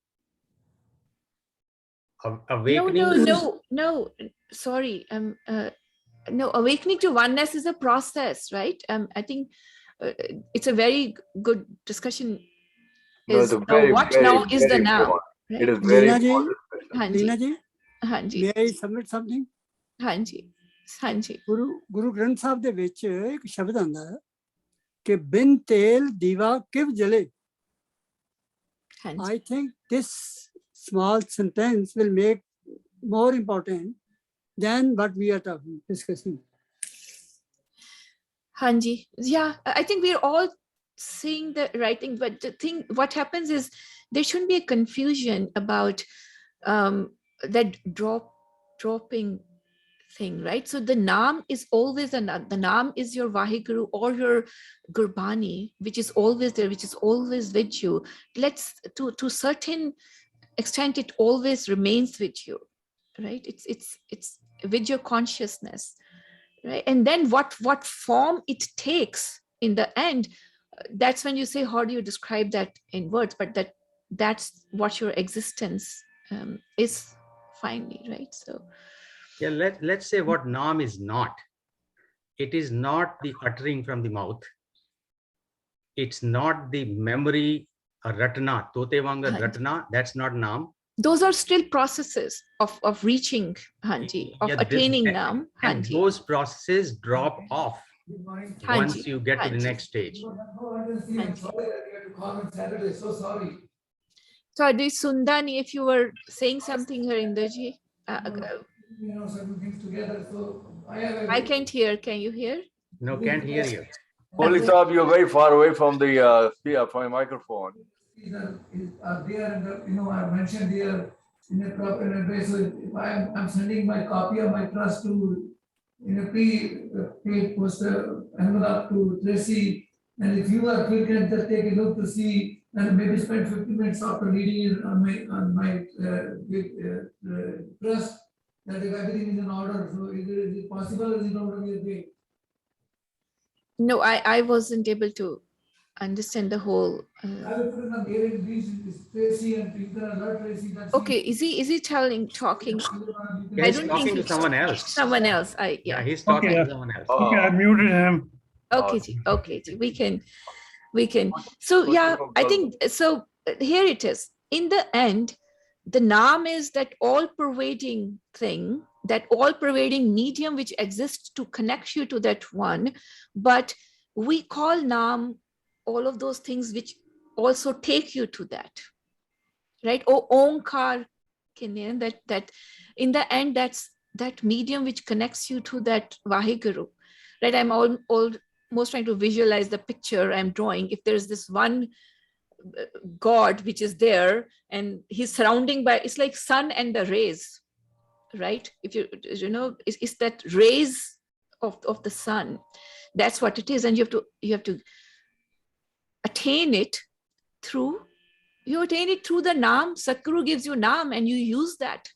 Awakening. No. Sorry. No, awakening to oneness is a process, right? I think it's a very good discussion. No, Is it's a now very, what very, now is the very now, important. right? It is very Veena ji, important. Hanji, Veena ji, Hanji, may I submit something? Hanji, Hanji. Guru Granth Sahib ਦੇ ਵਿੱਚ ਇੱਕ ਸ਼ਬਦ ਆਉਂਦਾ ਹੈ ਕਿ ਬਿਨ ਤੇਲ ਦੀਵਾ ਕਿਵ ਜਲੇ। Hanji. I think this small sentence will make more important than what we are discussing. Hanji. Yeah, I think we're all seeing the right thing, but the thing, what happens is there shouldn't be a confusion about that dropping thing, right? So the naam is always the naam is your Vaheguru or your Gurbani, which is always there, which is always with you. Let's to certain extent, it always remains with you, right? It's with your consciousness, right? And then what form it takes in the end, that's when you say, how do you describe that in words? But that's what your existence is finally, right? So Yeah, let's say what naam is not. It is not the uttering from the mouth. It's not the memory, ratna, totevanga ratna. That's not naam. those are still processes of reaching, Hanji, of Yeah, attaining naam, and Hanji. those processes drop off once Hanji, you get to the Hanji. next stage. So Adi Sundani, if you were saying something, Harinderji, certain things together. So I can't hear. Can you hear? No, can't hear you. Holy Sahib, you're very far away from the from your microphone. are there, and I mentioned here in a proper way. So if I'm sending my copy of my trust to paid poster envelope to Tracy, and if you are quick and just take a look to see, and maybe spend 50 minutes after reading it on my trust, that if everything is in order. So is it possible? Is it not going to be? No, I wasn't able to understand the whole. I will put in a mailing list, Tracy, and you can alert Tracy that. Okay, is he talking? Yeah, I he's don't talking think to it's someone else. someone else. Yeah, he's talking Okay, to someone else. Okay, I muted him. Okay, ji, we can. So yeah, I think so. Here it is. In the end, the naam is that all-pervading thing, that all-pervading medium which exists to connect you to that one. But we call naam all of those things which also take you to that, right? Oh, Omkar, that in the end, that's that medium which connects you to that Vaheguru, right? I'm almost trying to visualize the picture I'm drawing. If there's this one God which is there and he's surrounding by, it's like sun and the rays, right? If you know, it's that rays of the sun. That's what it is. And you have to attain it through the naam. Satguru gives you naam and you use that,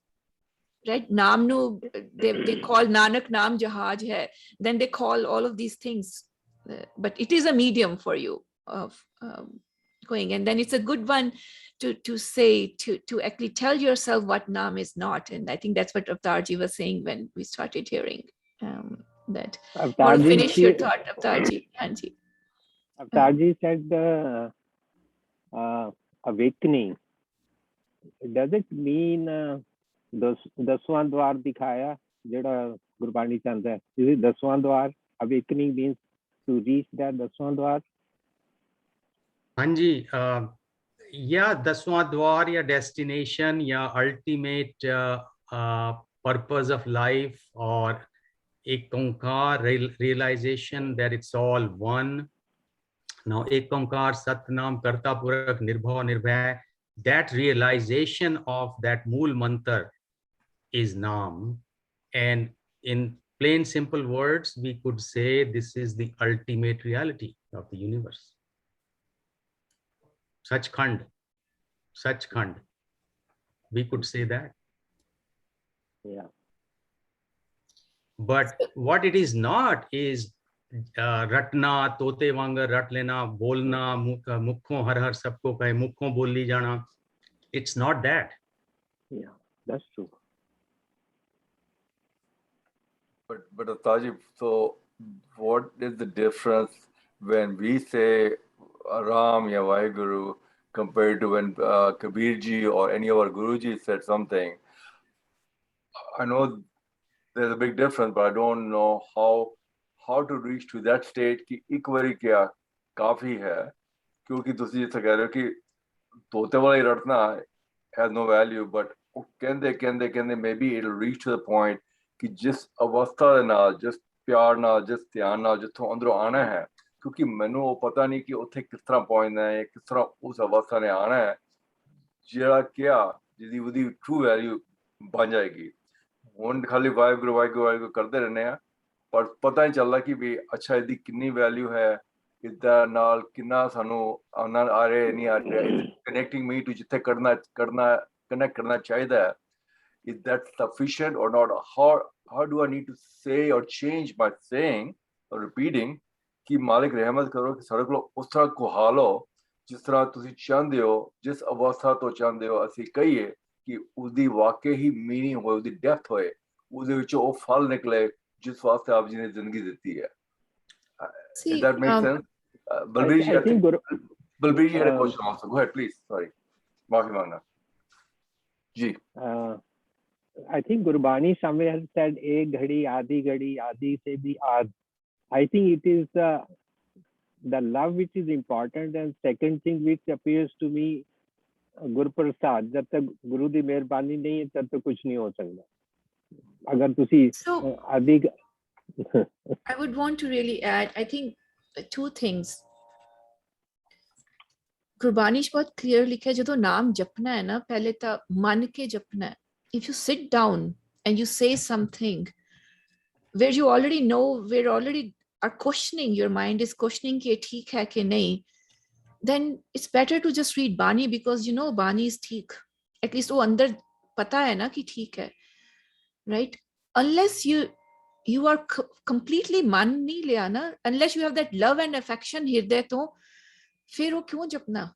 right? Naam nu, they call Nanak naam jahaj hai. Then they call all of these things, but it is a medium for you of going. And then it's a good one to say, to actually tell yourself what naam is not. And I think that's what Avtarji was saying when we started hearing that. Want to Avtarji, finish your thought, Avtarji? Hanji. Avtarji said awakening. Does it mean daswaं dwar dikhaya jehda Gurbani chanda hai? Is it daswaं dwar? Awakening means to reach that daswaं dwar? Hanji, yeah, daswaं dwar ya destination ya ultimate purpose of life, or ek onkar realization that it's all one. Now ek onkar satnam karta purak nirbhav nirbhay, that realization of that mool mantra is naam. And in plain simple words, we could say this is the ultimate reality of the universe. Sachkhand. We could say that. Yeah. But what it is not is ratna, tote wanga rat lena, bolna, mukho har har sabko kahe, mukho bolli jana. It's not that. Yeah, that's true. But Tajib, so what is the difference when we say Ram ya Vaheguru compared to when Kabirji or any of our Guruji said something? I know there's a big difference, but I don't know how to reach to that state कि एक बारी क्या काफी है, क्योंकि तुसी जैसा कह रहे हो कि तोते वाला ही रटना has no value, but कहते maybe it'll reach to the point कि जिस अवस्था दे नाल, जिस प्यार नाल, जिस ध्यान नाल जिथों अंदरों आना है, क्योंकि मैनू वो पता नहीं कि उत्थे किस तरह पहुंचना है, किस तरह उस अवस्था ने आना है जेड़ा क्या जिदी उदी ट्रू वैल्यू बन जाएगी। हुण खाली वाहिगुरू करते रहने हैं, पर पता नहीं चलता कि भी अच्छा इहदी कितनी वैल्यू है, इदा नाल कितना सानू आना आ रहे नहीं आ रहे, कनेक्टिंग मी टू जिथे कनेक्ट करना चाहिए है. Is that sufficient or not? How do I need to say or change my saying or repeating कि मालिक रहमत करो कि सारे को उस तरह कुहा लो जिस तरह तुसी चाहते हो, जिस अवस्था तो चाहते हो, असी कहिए कि उसकी वाकई ही मीनिंग हो, उसकी डेप्थ होए, उसके विचों वो फल निकले जिस वास्ते आप जी ने जिंदगी दी है. Does that make sense? Balbir ji, Balbir ji had a question also. Go ahead, please. Sorry. माफी मांगना. जी. I think Gurbani somewhere has said ek ghadi, adi se bhi aad. I think it is the love which is important, and second thing which appears to me, Guru Prasad. जब तक गुरु दी मेहरबानी नहीं है तब तक कुछ नहीं हो सकता. अगर तुसी आदि I would want to really add, I think, two things. Gurbani च बहुत क्लियर लिखा है, जो नाम जपना है ना, पहले तो मन के जपना है. If you sit down and you say something where you already know, where already are questioning, your mind is questioning कि ठीक है कि नहीं, then it's better to just read Bani, because you know Bani is ठीक. At least वो अंदर पता है ना कि ठीक है, right? Unless you are completely मन नहीं लिया ना, unless you have that love and affection हृदय तो फिर वो क्यों जपना?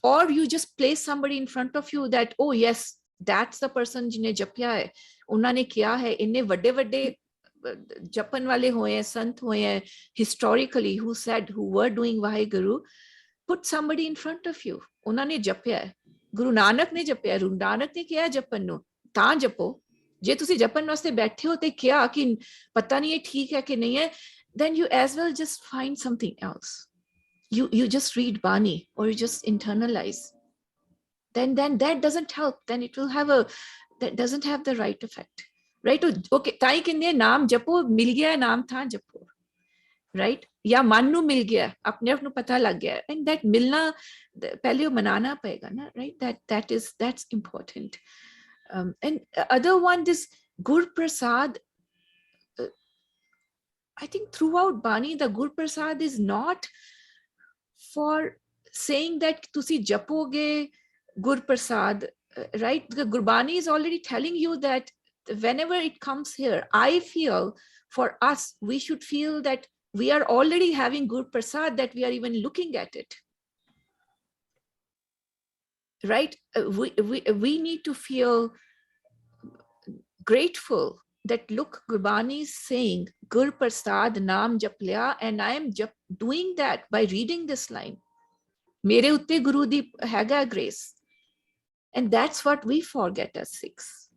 Or you just place somebody in front of you that, oh yes, that's the person जिन्हें जपया है, उन्होंने किया है, इन्हें वड्डे वड्डे जपन वाले हुए हैं, संत हुए हैं, historically who said, who were doing Vaheguru. Put somebody in front of you, उन्होंने जपया है. गुरु नानक ने जपया, गुरु नानक ने किया जपन नु, तां जपो. जे तुसी जपन वास्ते बैठे हो ते क्या कि पता नहीं है ठीक है कि नहीं है, then you as well just find something else. You just read Bani or you just internalize. Then that doesn't help. Then it will have that doesn't have the right effect. Right? Okay, ताई किन्ने नाम जपो, मिल गया नाम था जपो. Right? या मन नु मिल गया, अपने आप नु पता लग गया. And that मिलना पहले वो मनाना पड़ेगा ना. Right? That's important. And other one, this Gur Prasad, I think throughout Bani, the Gur Prasad is not for saying that tusi japoge Gur Prasad, right? The Gurbani is already telling you that whenever it comes here, I feel for us, we should feel that we are already having Gur Prasad, that we are even looking at it. right? We need to feel grateful that look, Gurbani is saying Gur Prasad Naam Jap Liya, and I am doing that by reading this line. Mere utte Guru di hega grace. And that's what we forget as Sikhs.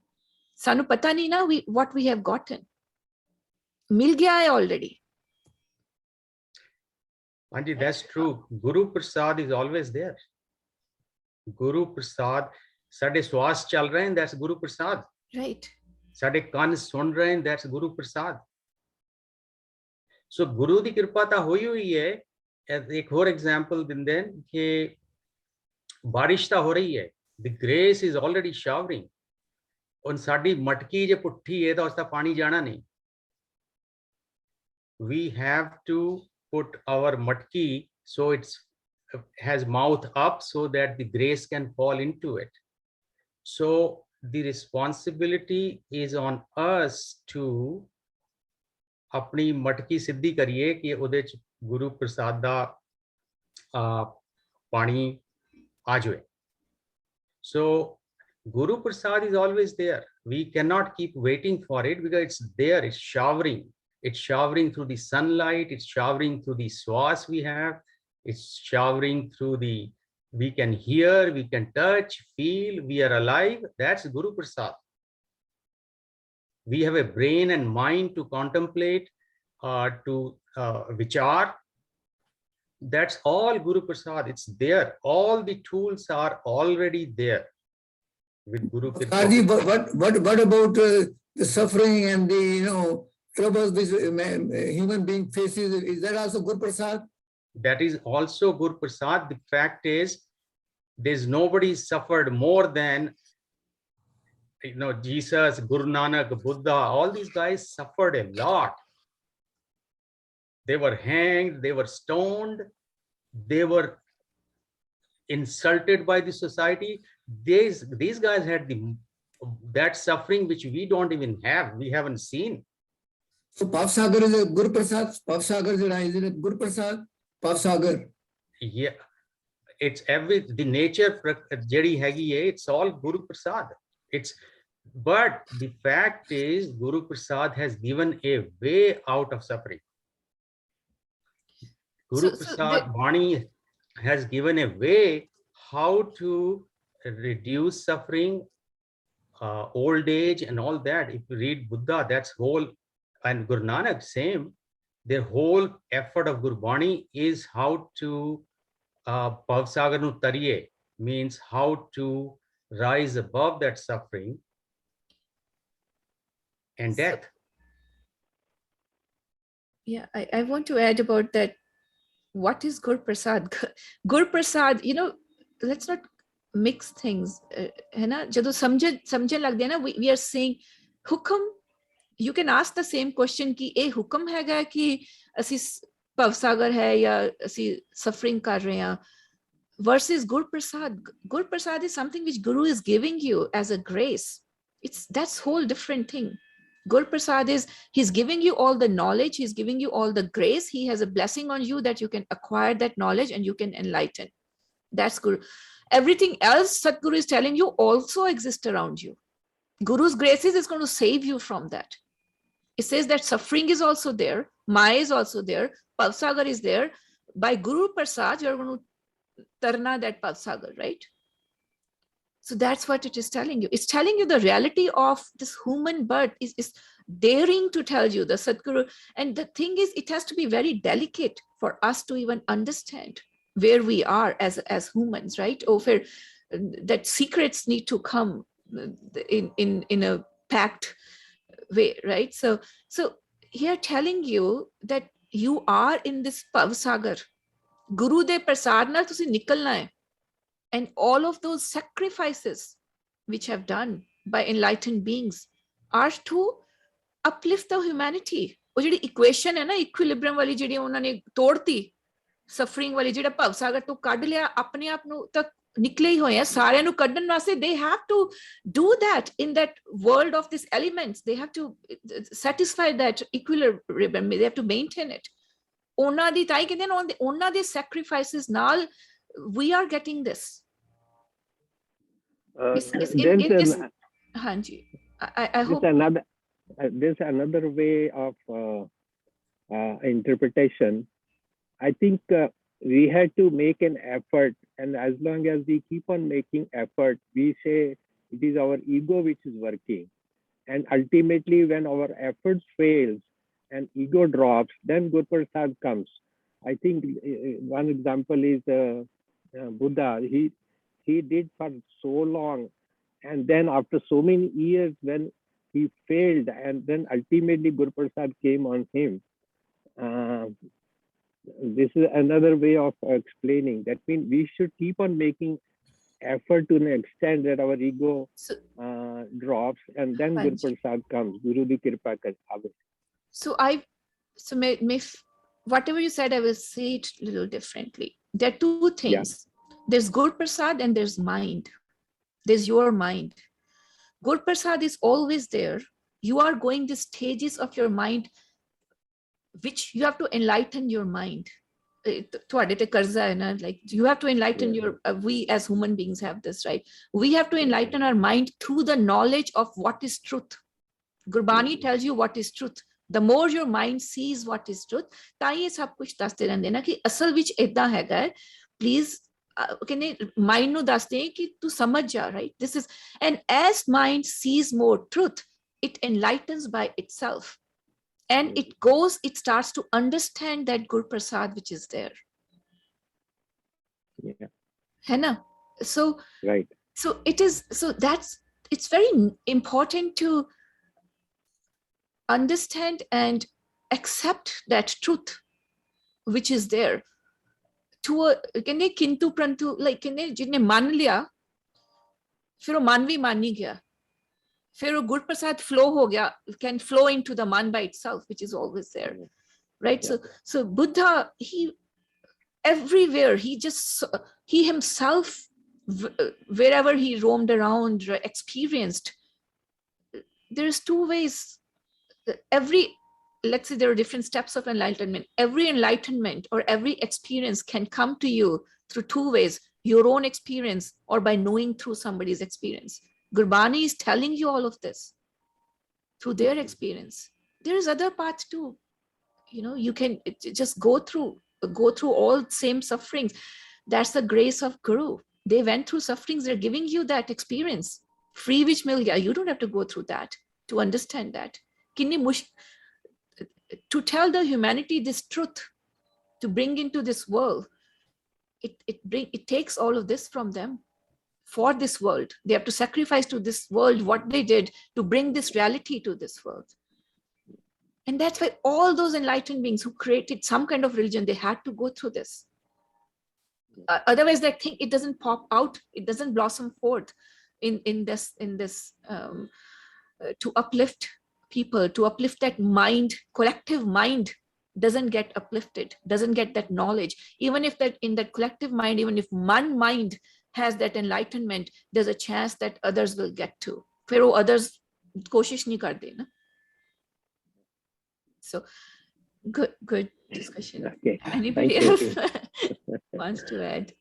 Sanu pata nahi na what we have gotten. Mil gaya hai already. Anji, that's true. Guru Prasad is always there. Guru Prasad, sade swas chal rahe hain, that's Guru Prasad. Right. Sade kan sun rahe hain, that's Guru Prasad. So Guru di kripa ta hoyi hui hai. Ek aur example din den ke barish ta ho rahi hai. The grace is already showering. On sadi matki je putti hai to usta pani jana nahi. We have to put our matki so it's has mouth up so that the grace can fall into it. So the responsibility is on us to apni matki siddhi kariye ki ਉਹਦੇ ਚ Guru Prasad da pani aa jaye. So Guru Prasad is always there. We cannot keep waiting for it because it's there, it's showering. It's showering through the sunlight, it's showering through the swas we have, it's showering through the, we can hear, we can touch, feel, we are alive. That's Guru Prasad. We have a brain and mind to contemplate, to vichar. That's all Guru Prasad. It's there. All the tools are already there with Guru Prasad. What about the suffering and the troubles this human being faces? Is that also Guru Prasad? That is also Guru Prasad. The fact is, there's nobody suffered more than Jesus, Guru Nanak, Buddha. All these guys suffered a lot. They were hanged, they were stoned, they were insulted by the society. These guys had that suffering which we don't even have, we haven't seen. So Pavsagar is a Guru Prasad. Pavsagar is it Guru Prasad? Pavsagar. Yeah, it's the nature jedi hegi hai, it's all Guru Prasad. But the fact is, Guru Prasad has given a way out of suffering. Guru Prasad Bani has given a way how to reduce suffering, old age and all that. If you read Buddha, that's whole, and Guru Nanak, same. Their whole effort of Guru Bani is how to Pavsagar nu tariye, means how to rise above that suffering and death. Yeah, I want to add about that. What is Gur Prasad? Gur Prasad, let's not mix things. We are saying hukum. You can ask the same question ki eh hukum hai ki asi Pavsagar hai ya asi suffering kar rahe hain, versus Gur Prasad. Gur Prasad is something which Guru is giving you as a grace. That's whole different thing. Gur Prasad is, he's giving you all the knowledge, he's giving you all the grace, he has a blessing on you that you can acquire that knowledge and you can enlighten. That's Guru. Everything else Satguru is telling you also exists around you. Guru's graces is going to save you from that. It says that suffering is also there, Maya is also there, Pavsagar is there. By Guru Prasad, you're going to tarna that Pavsagar, right? So that's what it is telling you. It's telling you the reality of this human birth is daring to tell you the Sadguru. And the thing is, it has to be very delicate for us to even understand where we are as humans, right? Over that secrets need to come in a packed way, right? So here telling you that you are in this Pavsagar. Guru de prasad na tusi nikalna hai. And all of those sacrifices which have done by enlightened beings are to uplift the humanity. वो ਜਿਹੜੀ equation है ना, equilibrium वाली ਜਿਹੜੀ ਉਹਨਾਂ ਨੇ ਤੋੜਤੀ, suffering ਵਾਲੀ ਜਿਹੜਾ ਭਵਸਾਗਰ ਤੋਂ ਕੱਢ ਲਿਆ, ਆਪਣੇ ਆਪ ਨੂੰ ਤੱਕ ਨਿਕਲੇ ਹੀ ਹੋਏ ਆ, ਸਾਰਿਆਂ ਨੂੰ ਕੱਢਣ ਵਾਸਤੇ they have to do that in that world of these elements. They have to satisfy that equilibrium. They have to maintain it. ਉਹਨਾਂ ਦੀ ਤਾਈ ਕਹਿੰਦੇ ਨੇ ਉਹਨਾਂ ਦੇ sacrifices ਨਾਲ we are getting this. There's this, Hanji, I hope. There's another way of interpretation. I think we had to make an effort, and as long as we keep on making effort, we say it is our ego which is working. And ultimately, when our efforts fails and ego drops, then Guru Prasad comes. I think one example is Buddha. He did for so long, and then after so many years, when he failed, and then ultimately Guru Prasad came on him. This is another way of explaining. That means we should keep on making effort to an extent that our ego drops, and then Guru Prasad comes. Guru di Kripa kar aave. So whatever you said, I will say it a little differently. There are two things. Yeah. There's Guru Prasad and there's mind. There's your mind. Guru Prasad is always there. You are going the stages of your mind, which you have to enlighten your mind. Like you have to enlighten your, we as human beings have this, right? We have to enlighten our mind through the knowledge of what is truth. Gurbani tells you what is truth. The more your mind sees what is truth, please, mind no daste ki tu samajh ja, right? This is, and as mind sees more truth, it enlightens by itself. And it starts to understand that Guru Prasad which is there. Yeah. Henna. So, right. So it's very important to understand and accept that truth which is there. To a kintu prantu, like jinne man liya, fir man vi mani gaya. Fir Guru Prasad flow ho gaya, can flow into the man by itself, which is always there, right? Yeah. So Buddha, he everywhere, he himself, wherever he roamed around, experienced. There's two ways. Let's say there are different steps of enlightenment. Every enlightenment or every experience can come to you through two ways: your own experience or by knowing through somebody's experience. Gurbani is telling you all of this through their experience. There is other path too. You can just go through all same sufferings. That's the grace of Guru. They went through sufferings. They're giving you that experience. Free which mil gaya. You don't have to go through that to understand that. To tell the humanity this truth, to bring into this world, it takes all of this from them. For this world, they have to sacrifice to this world what they did to bring this reality to this world. And that's why all those enlightened beings who created some kind of religion, they had to go through this. Otherwise, they think it doesn't pop out, it doesn't blossom forth in this to uplift people, to uplift that mind, collective mind doesn't get uplifted, doesn't get that knowledge. Even if that in that collective mind, even if one mind has that enlightenment, there's a chance that others will get to. Pero others koshish nahi karte na. So good discussion. Okay. Anybody else wants to add?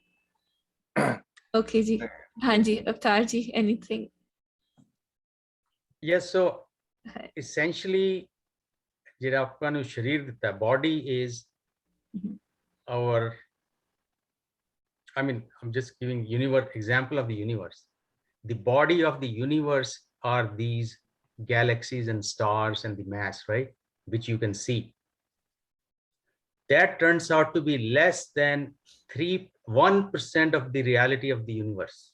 Okay, ji. Hanji, Avtar ji, anything? Yes, so essentially, jehda aapka nu sharir ditta, body is our, I'm just giving example of the universe. The body of the universe are these galaxies and stars and the mass, right? Which you can see. That turns out to be less than 1% of the reality of the universe.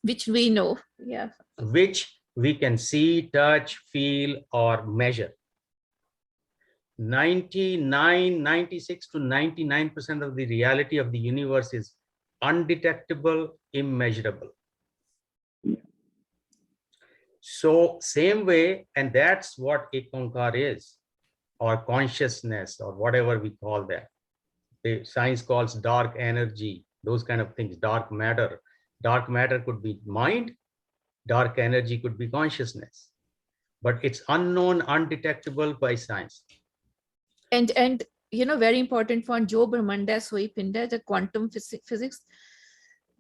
Which we know, yeah. Which we can see, touch, feel, or measure. 96 to 99% of the reality of the universe is undetectable, immeasurable. So same way, and that's what Ekankar is, or consciousness, or whatever we call that. The science calls dark energy, those kind of things, dark matter. Dark matter could be mind, dark energy could be consciousness, but it's unknown, undetectable by science. And very important for Jo Brahmanda Soi Pinda, the quantum physics,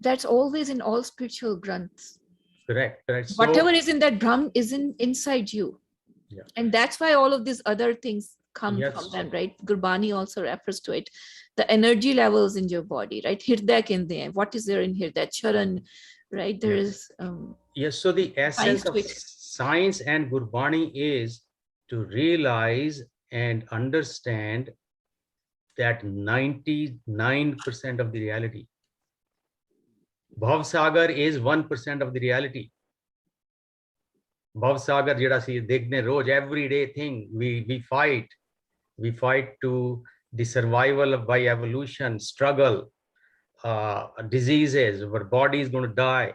That's always in all spiritual granths. Correct. Correct. Whatever is in that Brahm is inside you. Yeah. And that's why all of these other things come Yes. from them, right? Gurbani also refers to it. The energy levels in your body, right? Hirdak in there. What is there in Hirdak? Charan, right? There is yes. So the essence of science and Gurbani is to realize and understand that 99% of the reality. Bhav Sagar is 1% of the reality. Bhav Sagar jehda si dekhne roj everyday thing. We fight. We fight to the survival of by evolution, struggle, diseases, our body is going to die.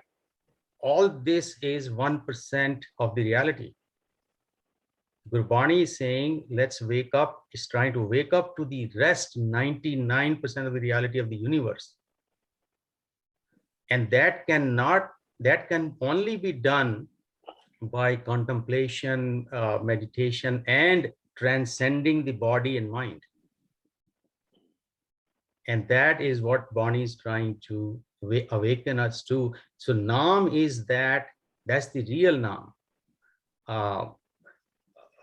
All this is 1% of the reality. Gurbani is saying, let's wake up, is trying to wake up to the rest 99% of the reality of the universe. And that can only be done by contemplation, meditation, and transcending the body and mind. And that is what Bani is trying to awaken us to. So Naam is that's the real Naam.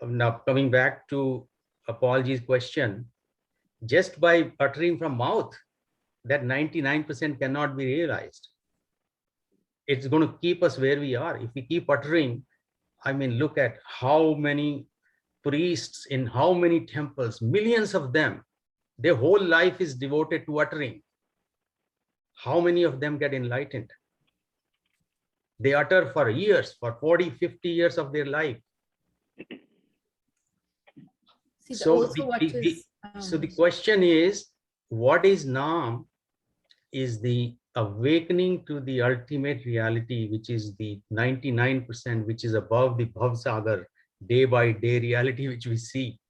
Now coming back to Apolji's question, just by uttering from mouth, that 99% cannot be realized. It's going to keep us where we are. If we keep uttering, I mean, look at how many priests in how many temples, millions of them, their whole life is devoted to uttering. How many of them get enlightened? They utter for years, for 40, 50 years of their life. See, So the question is, what is Naam? Is the awakening to the ultimate reality, which is the 99%, which is above the Bhav Sagar, day by day reality, which we see.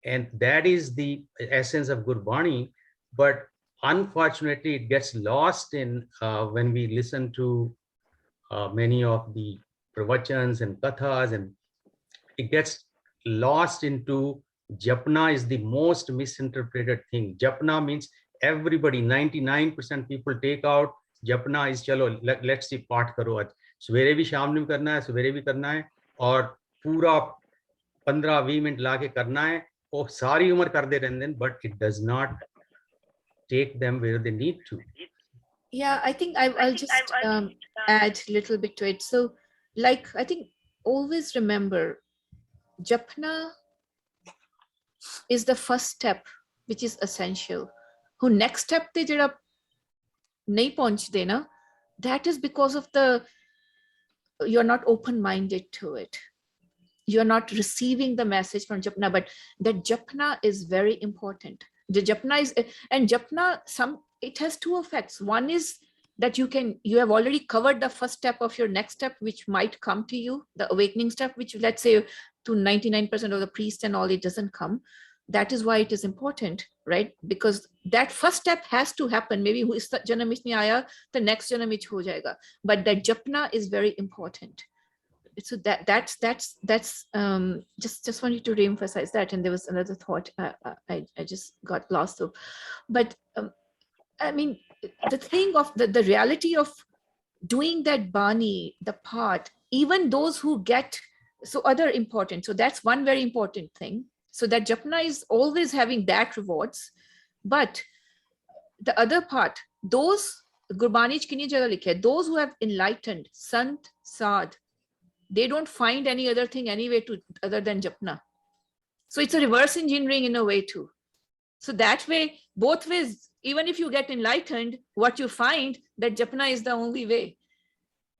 And that is the essence of Gurbani. But unfortunately, it gets lost in when we listen to many of the pravachans and kathas, and it gets lost into Japna is the most misinterpreted thing. Japna means everybody, 99% people take out Japna is chalo, let's see, path karo aaj. Savere bhi shaam nu karna hai, savere bhi karna hai, aur pura 15-20 minute la ke karna hai, oh sari umar kar de rehne, but it does not take them where they need to. Yeah, I think I'll just add a little bit to it. So, like, I think always remember, Japna is the first step, which is essential. Who next step te jada nahi pahunchde na, that is because of you're not open-minded to it. You're not receiving the message from Japna, but that Japna is very important. The Japna is, and Japna, it has two effects. One is that you have already covered the first step of your next step, which might come to you, the awakening step, which let's say to 99% of the priest and all, it doesn't come. That is why it is important, right? Because that first step has to happen. Maybe who is janam mein nahi aaya, the next janam mein ho jayega. But that Japna is very important. So that's just wanted to reemphasize that. And there was another thought I just got lost of, but I mean, the thing of the reality of doing that Bani, the part, even those who get other important. So that's one very important thing. So that Japna is always having that rewards, but the other part, those Gurbani kini jagah likhe, those who have enlightened, Sant, Sad, they don't find any other thing anyway other than Japna. So it's a reverse engineering in a way too. So that way, both ways, even if you get enlightened, what you find that Japna is the only way.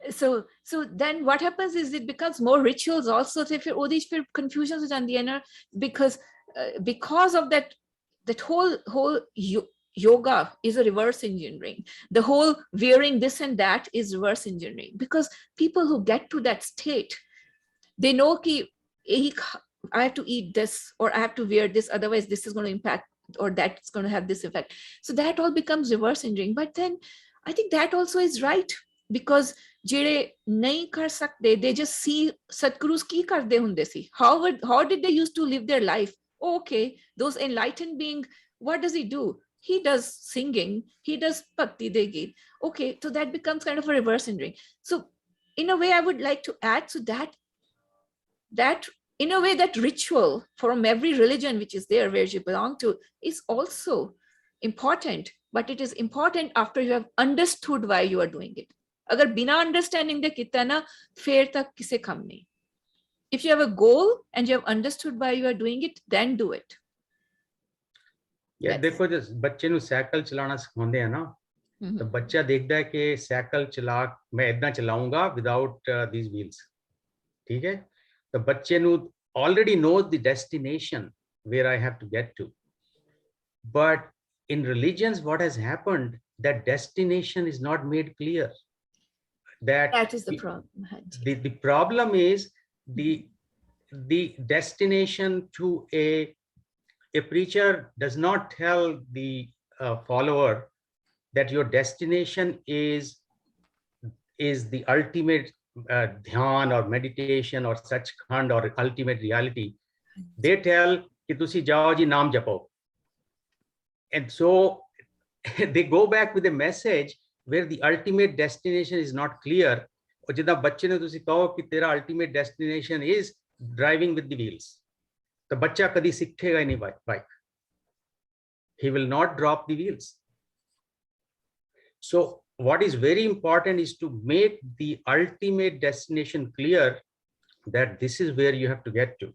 So then what happens is it becomes more rituals also. So if you're confusions because of that whole yoga is a reverse engineering. The whole wearing this and that is reverse engineering, because people who get to that state, they know ki I have to eat this, or I have to wear this, otherwise this is going to impact, or that's going to have this effect. So that all becomes reverse engineering. But then I think that also is right, because jehde nahi kar sakte, they just see Satgurus ki karde hunde si. How did they used to live their life? Oh, okay, those enlightened being, what does he do? he does singing, he does Bhakti De Geet. Okay, so that becomes kind of a reverse engineering. So in a way, I would like to add to that in a way, that ritual from every religion which is there where you belong to is also important, but it is important after you have understood why you are doing it. Agar bina understanding de kita na, fair tak kise kam nahi. If you have a goal and you have understood why you are doing it, then do it. Yeah, देखो जो बच्चे ਨੂੰ cycle ਚਲਾਉਣਾ ਸਿਖਾਉਂਦੇ ਆ ਨਾ, ਤਾਂ ਬੱਚਾ ਦੇਖਦਾ ਹੈ ਕਿ ਸਾਈਕਲ ਚਲਾ ਮੈਂ ਇਦਾਂ ਚਲਾਉਂਗਾ ਵਿਦਆਊਟ ਥੀਸ ਵੀਲਸ, ਠੀਕ ਹੈ, ਤਾਂ ਬੱਚੇ ਨੂੰ already knows the destination where I have to get to. But in religions, what has happened, that destination is not made clear. That is the problem. The problem is the destination to a preacher does not tell the follower that your destination is the ultimate dhyan or meditation or sachkhand or ultimate reality. They tell ki tusi jao ji naam japo, and so they go back with a message where the ultimate destination is not clear. Or jida bachche ne tusi kaho ki tera ultimate destination is driving with the wheels, the bachcha kadi sikhega nahi bike, he will not drop the wheels. So what is very important is to make the ultimate destination clear, that this is where you have to get to.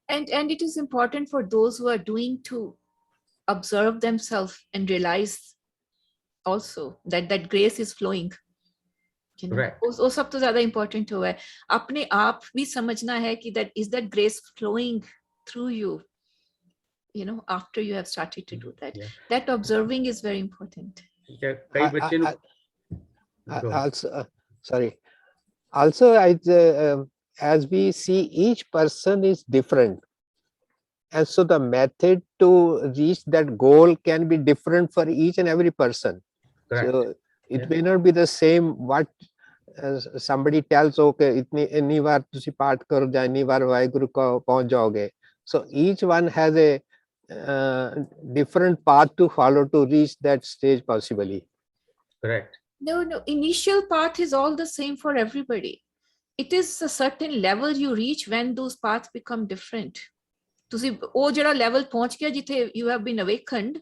And it is important for those who are doing to observe themselves and realize also that grace is flowing. वो सब तो ज्यादा important हुआ है. अपने आप भी समझना है कि that is that grace flowing through you, you know, after you have started to do that. Yeah. That observing is very important. Yeah, also as we see, each person is different, and so the method to reach that goal can be different for each and every person. Correct. So it may not be the same what somebody tells, okay, itni baar tusi path karo ja itni baar Vaheguru ko pahunch jaoge. So each one has a different path to follow to reach that stage possibly. Correct. No, initial path is all the same for everybody. It is a certain level you reach when those paths become different. ਤੁਸੀਂ ਉਹ ਜਿਹੜਾ level ਪਹੁੰਚ ਗਿਆ ਜਿੱਥੇ you have been awakened,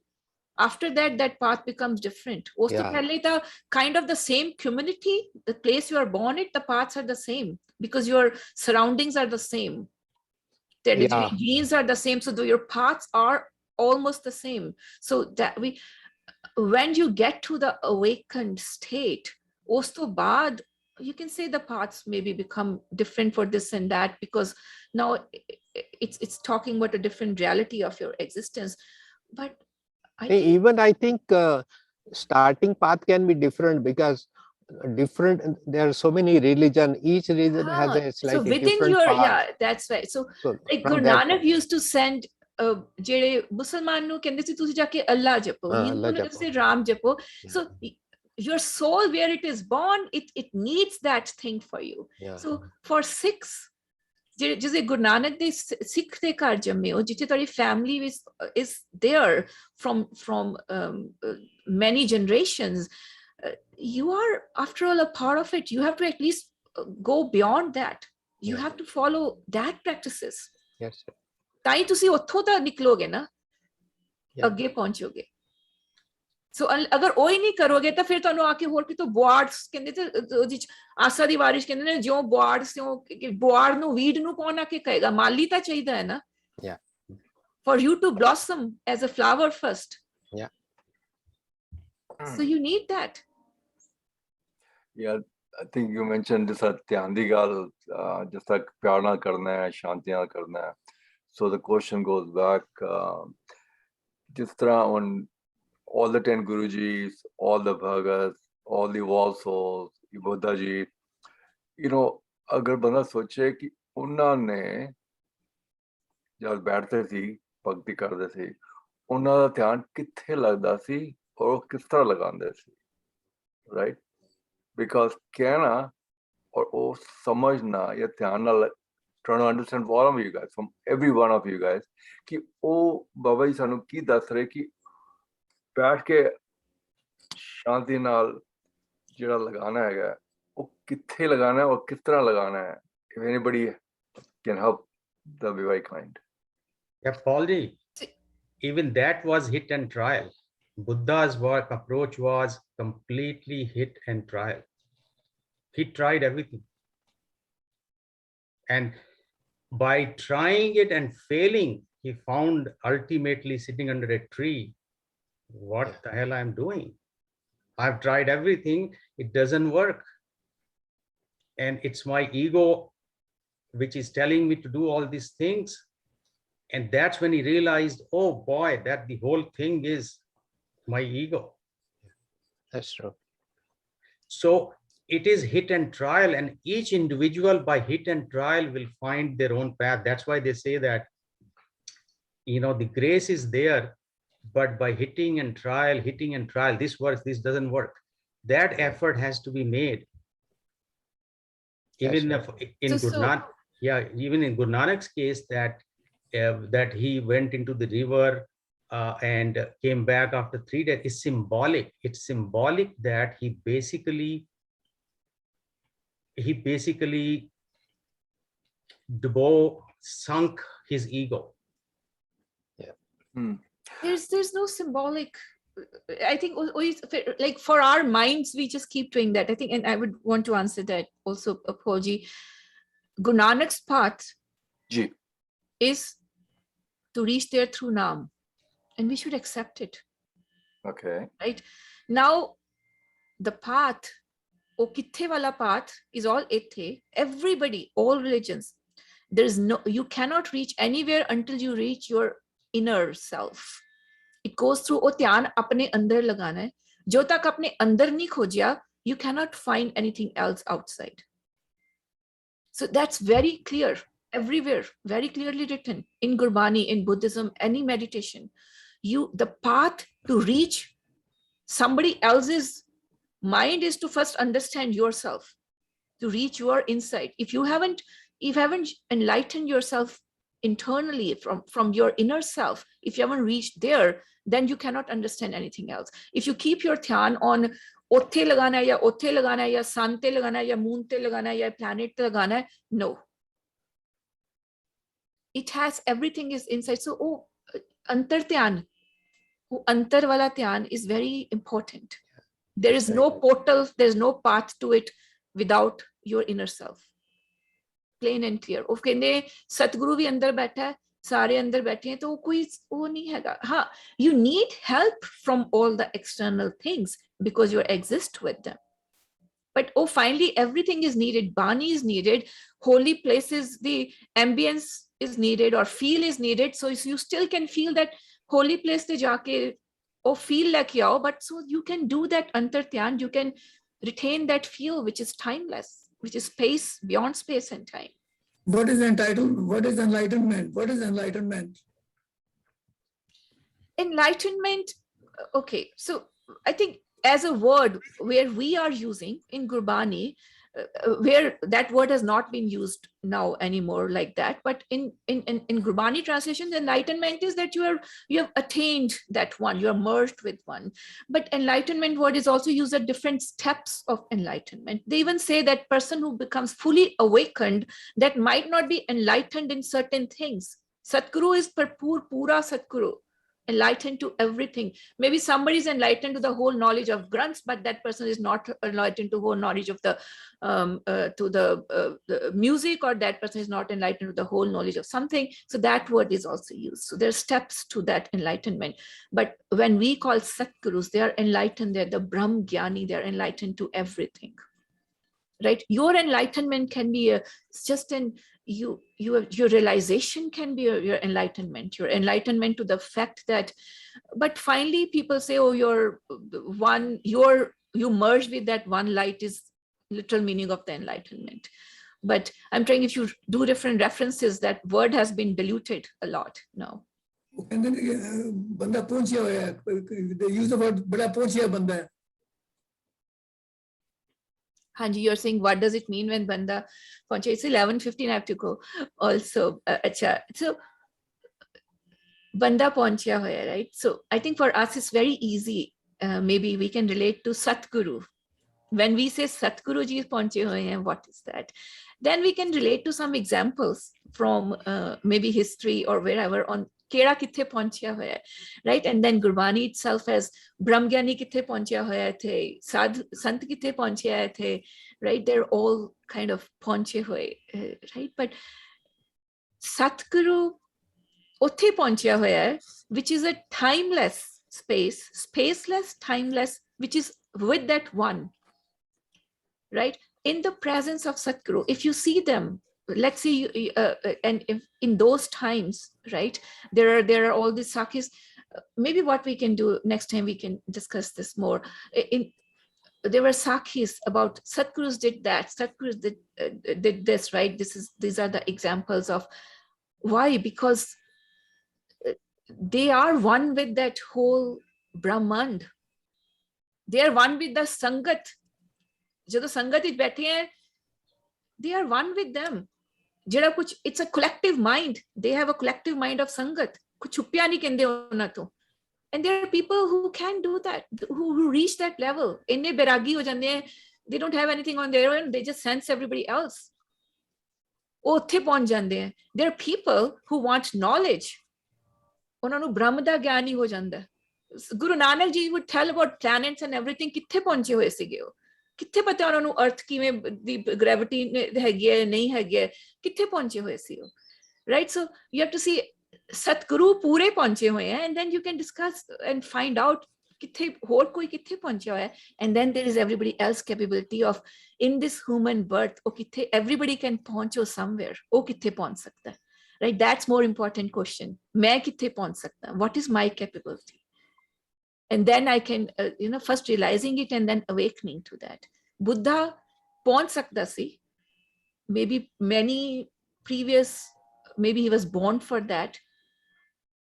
after that path becomes different. ਉਸ ਤੋਂ ਪਹਿਲੇ ਤਾਂ kind of the same community, the place you are born at, the paths are the same because your surroundings are the same. The genes are the same, so your paths are almost the same. So that when you get to the awakened state, ਉਸ ਤੋਂ ਬਾਅਦ you can say the paths maybe become different for this and that, because now it's talking about a different reality of your existence. But I think starting path can be different because there are so many religion, each religion has a slightly different path. Yeah, that's right. So like Guru Nanak used to send ਜਿਹੜੇ ਮੁਸਲਮਾਨ ਨੂੰ ਕਹਿੰਦੇ ਸੀ ਤੁਸੀਂ ਜਾ ਕੇ ਅੱਲਾ ਜਪੋ, ਹਿੰਦੂ ਨੂੰ ਕਹਿੰਦੇ ਸੀ ਰਾਮ ਜਪੋ. So your soul, where it is born, it needs that thing for you. So for Sikhs, ਜਿਸੇ Guru Nanak ਦੇ ਸਿੱਖ ਦੇ ਘਰ ਜੰਮੇ ਹੋ, ਜਿੱਥੇ ਤੁਹਾਡੀ family is there from many generations, you are after all a part of it. You have to at least go beyond that. You have to follow that practices. Yes, sir. ਤਾਂ ਹੀ ਤੁਸੀਂ ਉੱਥੋਂ ਤਾਂ ਨਿਕਲੋਗੇ ਨਾ, ਅੱਗੇ ਪਹੁੰਚੋਗੇ. ਸੋ ਅਗਰ ਉਹ ਹੀ ਨਹੀਂ ਕਰੋਗੇ ਤਾਂ ਫਿਰ ਤੁਹਾਨੂੰ ਆ ਕੇ ਹੋਰ ਕਿਤੋਂ ਬੁਆਰਡਸ ਕਹਿੰਦੇ ਤੇ ਉਹਦੀ ਆਸਾ ਦੀ ਬਾਰਿਸ਼ ਕਹਿੰਦੇ ਨੇ, ਜਿਉਂ ਬੁਆਰਡਸ ਬੁਆਰਡ ਨੂੰ ਵੀਡ ਨੂੰ ਕੌਣ ਆ ਕੇ ਕਹੇਗਾ, ਮਾਲੀ ਤਾਂ ਚਾਹੀਦਾ ਹੈ ਨਾ, for you to blossom as a flower first. So you need that. I think you mentioned this ਧਿਆਨ ਦੀ ਗੱਲ, ਜਿਸ ਤੱਕ ਪਿਆਰ ਨਾਲ ਕਰਨਾ ਹੈ, ਸ਼ਾਂਤੀ ਨਾਲ ਕਰਨਾ ਹੈ. So the question goes back, ਜਿਸ ਤਰ੍ਹਾਂ on all the 10 Gurujis, all the Bhagats, all the evolved souls, Buddha ji, you know, agar banda soche ki unna ne jad baithte si, bhakti karde si, unna da dhyan kithe lagda si aur kis tarah lagande si, right? Because kehna aur oh samajhna ya dhyan naal trying to understand all of you guys, from every one of you guys, कि ओ बाबा जी सानू की दस रहे कि बैठ के शांति नाल जिहड़ा लगाना हैगा वो कित्थे लगाना है और किस तरह लगाना है. If anybody can help, that'll be very kind. Yeah, Paulji, even that was hit and trial. Buddha's work approach was completely hit and trial. He tried everything. And by trying it and failing, he found ultimately sitting under a tree, what the hell I'm doing? I've tried everything, it doesn't work. And it's my ego which is telling me to do all these things. And that's when he realized, oh boy, that the whole thing is my ego. That's true. So it is hit and trial, and each individual by hit and trial will find their own path. That's why they say that, you know, the grace is there, but by hitting and trial, this works, this doesn't work. That effort has to be made. Even if in Guru Nanak, even in Guru Nanak's case, that he went into the river and came back after 3 days is symbolic. It's symbolic that he basically sunk his ego. There's no symbolic. I think like for our minds, we just keep doing that. I think, and I would want to answer that also, Paulji. Guru Nanak's path is to reach there through Naam, and we should accept it. Okay. Right now, the path, o kithe wala path, is all ethe. Everybody, all religions. You cannot reach anywhere until you reach your inner self. It goes through o dhyan apne andar lagana hai. Jo tak apne andar nahi khojya, you cannot find anything else outside. So that's very clear everywhere, very clearly written in Gurbani, in Buddhism, any meditation. The path to reach somebody else's mind is to first understand yourself, to reach your insight. If you haven't enlightened yourself internally from your inner self, if you haven't reached there, then you cannot understand anything else. If you keep your dhyan on otthe lagana hai ya otthe lagana hai ya sun te lagana hai ya moon te lagana hai ya planet te lagana hai, no. It has, everything is inside. So antar dhyan, antar wala dhyan is very important. There is no portal, there's no path to it without your inner self. Plain and clear. वो कहने सतगुरु भी अंदर बैठा है, सारे अंदर बैठे हैं, तो कोई वो नहीं हैगा. हाँ, you need help from all the external things because you exist with them. But finally everything is needed. Bani is needed, holy places, the ambience is needed, or feel is needed. So you still can feel that holy place te jaake feel like yao, but so you can do that antar dhyan, you can retain that feel which is timeless, which is space, beyond space and time. What is entitled? What is enlightenment? What is enlightenment? Enlightenment, okay, so I think as a word where we are using in Gurbani, where that word has not been used now anymore like that, but in Gurbani translation, the enlightenment is that you have attained that one, you are merged with one. But enlightenment word is also used at different steps of enlightenment. They even say that person who becomes fully awakened, that might not be enlightened in certain things. Satguru is pura Satguru, enlightened to everything. Maybe somebody is enlightened to the whole knowledge of grunts, but that person is not enlightened to whole knowledge of the music, or that person is not enlightened to the whole knowledge of something. So that word is also used. So there are steps to that enlightenment. But when we call Satgurus, they are enlightened, they're the Brahm Gyani, they're enlightened to everything. Right? Your enlightenment can be just in your realization can be your enlightenment to the fact that, but finally people say, oh, you merge with that one light is literal meaning of the enlightenment. But I'm trying, if you do different references, that word has been diluted a lot now. And then banda pahunchiya hoya hai. They use the word bada pahunchiya banda hai. Hanji, you're saying what does it mean when banda pahunche? It's 11:15. I have to go. Also, acha. So banda pahuncha hoya, right? So I think for us it's very easy. Maybe we can relate to Satguru. When we say Satguru ji pahunche hoye hain, what is that? Then we can relate to some examples from maybe history or wherever on Kera kithe pahuncha hoya, right? And then Gurbani itself as Brahmgyani kithe pahuncha hoya the, Sadh Sant kithe pahunche the, right? They're all kind of pahunche hoye, right? But Satguru ਉੱਥੇ ਪਹੁੰਚਿਆ ਹੋਇਆ ਹੈ, which is a timeless space, spaceless, timeless, which is with that one, right? In the presence of Satguru, if you see them, let's say, and if in those times, right, there are all these Sakhis. Maybe what we can do next time, we can discuss this more. There were Sakhis about Satgurus did that, Satgurus did this, right? These are the examples of why, because they are one with that whole Brahmand. They are one with the Sangat. Jado Sangat vich baithe hain, they are one with them. Jada kuch, it's a collective mind. They have a collective mind of Sangat. Kuch chupya nahi kende hona to. And there are people who can do that, who reach that level. Inne beragi ho jande hain, they don't have anything on their own, they just sense everybody else. Othe pahunch jande hain. There are people who want knowledge. ਉਹਨਾਂ ਨੂੰ ਬ੍ਰਹਮ ਦਾ ਗਿਆਨ ਹੀ ਹੋ ਜਾਂਦਾ। Guru Nanak ji would tell about planets and everything, ਕਿੱਥੇ ਪਹੁੰਚੇ ਹੋਏ ਸੀਗੇ ਉਹ, ਕਿੱਥੇ ਪਤਾ ਉਹਨਾਂ ਨੂੰ ਅਰਥ ਕਿਵੇਂ ਦੀ ਗ੍ਰੈਵਿਟੀ ਹੈਗੀ ਹੈ ਨਹੀਂ ਹੈਗੀ ਹੈ, ਕਿੱਥੇ ਪਹੁੰਚੇ ਹੋਏ ਸੀ ਉਹ, right? So you have to see Satguru ਪੂਰੇ ਪਹੁੰਚੇ ਹੋਏ ਹੈ, and then you can discuss and find out ਕਿੱਥੇ ਹੋਰ ਕੋਈ ਕਿੱਥੇ ਪਹੁੰਚਿਆ ਹੋਇਆ, and then there is everybody else capability of in this human birth ਉਹ ਕਿੱਥੇ everybody can ਪਹੁੰਚੋ somewhere, ਉਹ ਕਿੱਥੇ ਪਹੁੰਚ ਸਕਦਾ, right? That's more important question. मैं किथे पहुंच सकता? What is my capability? And then I can, first realizing it and then awakening to that. Buddha पहुंच सकता सी. Maybe many previous, maybe he was born for that.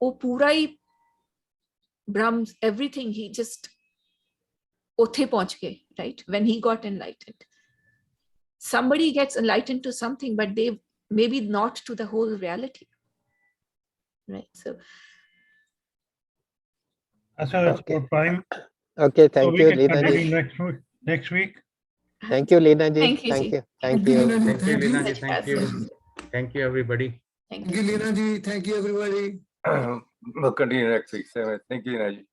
वो पूरा ही Brahms, everything, he just उथे पहुंच गए, right? When he got enlightened. Somebody gets enlightened to something, but they maybe not to the whole reality, right? So It's Okay. about time. Okay, So thank we you, can Leena ji. continue next week. Thank you, Leena ji. Thank you, Thank ji. you. Thank Thank you, you. Leena ji. Thank you, Leena ji. Such Thank you. passage. Thank you, everybody. Thank Thank you, Leena ji. Thank you, everybody. We'll continue next week. Thank you, Naji.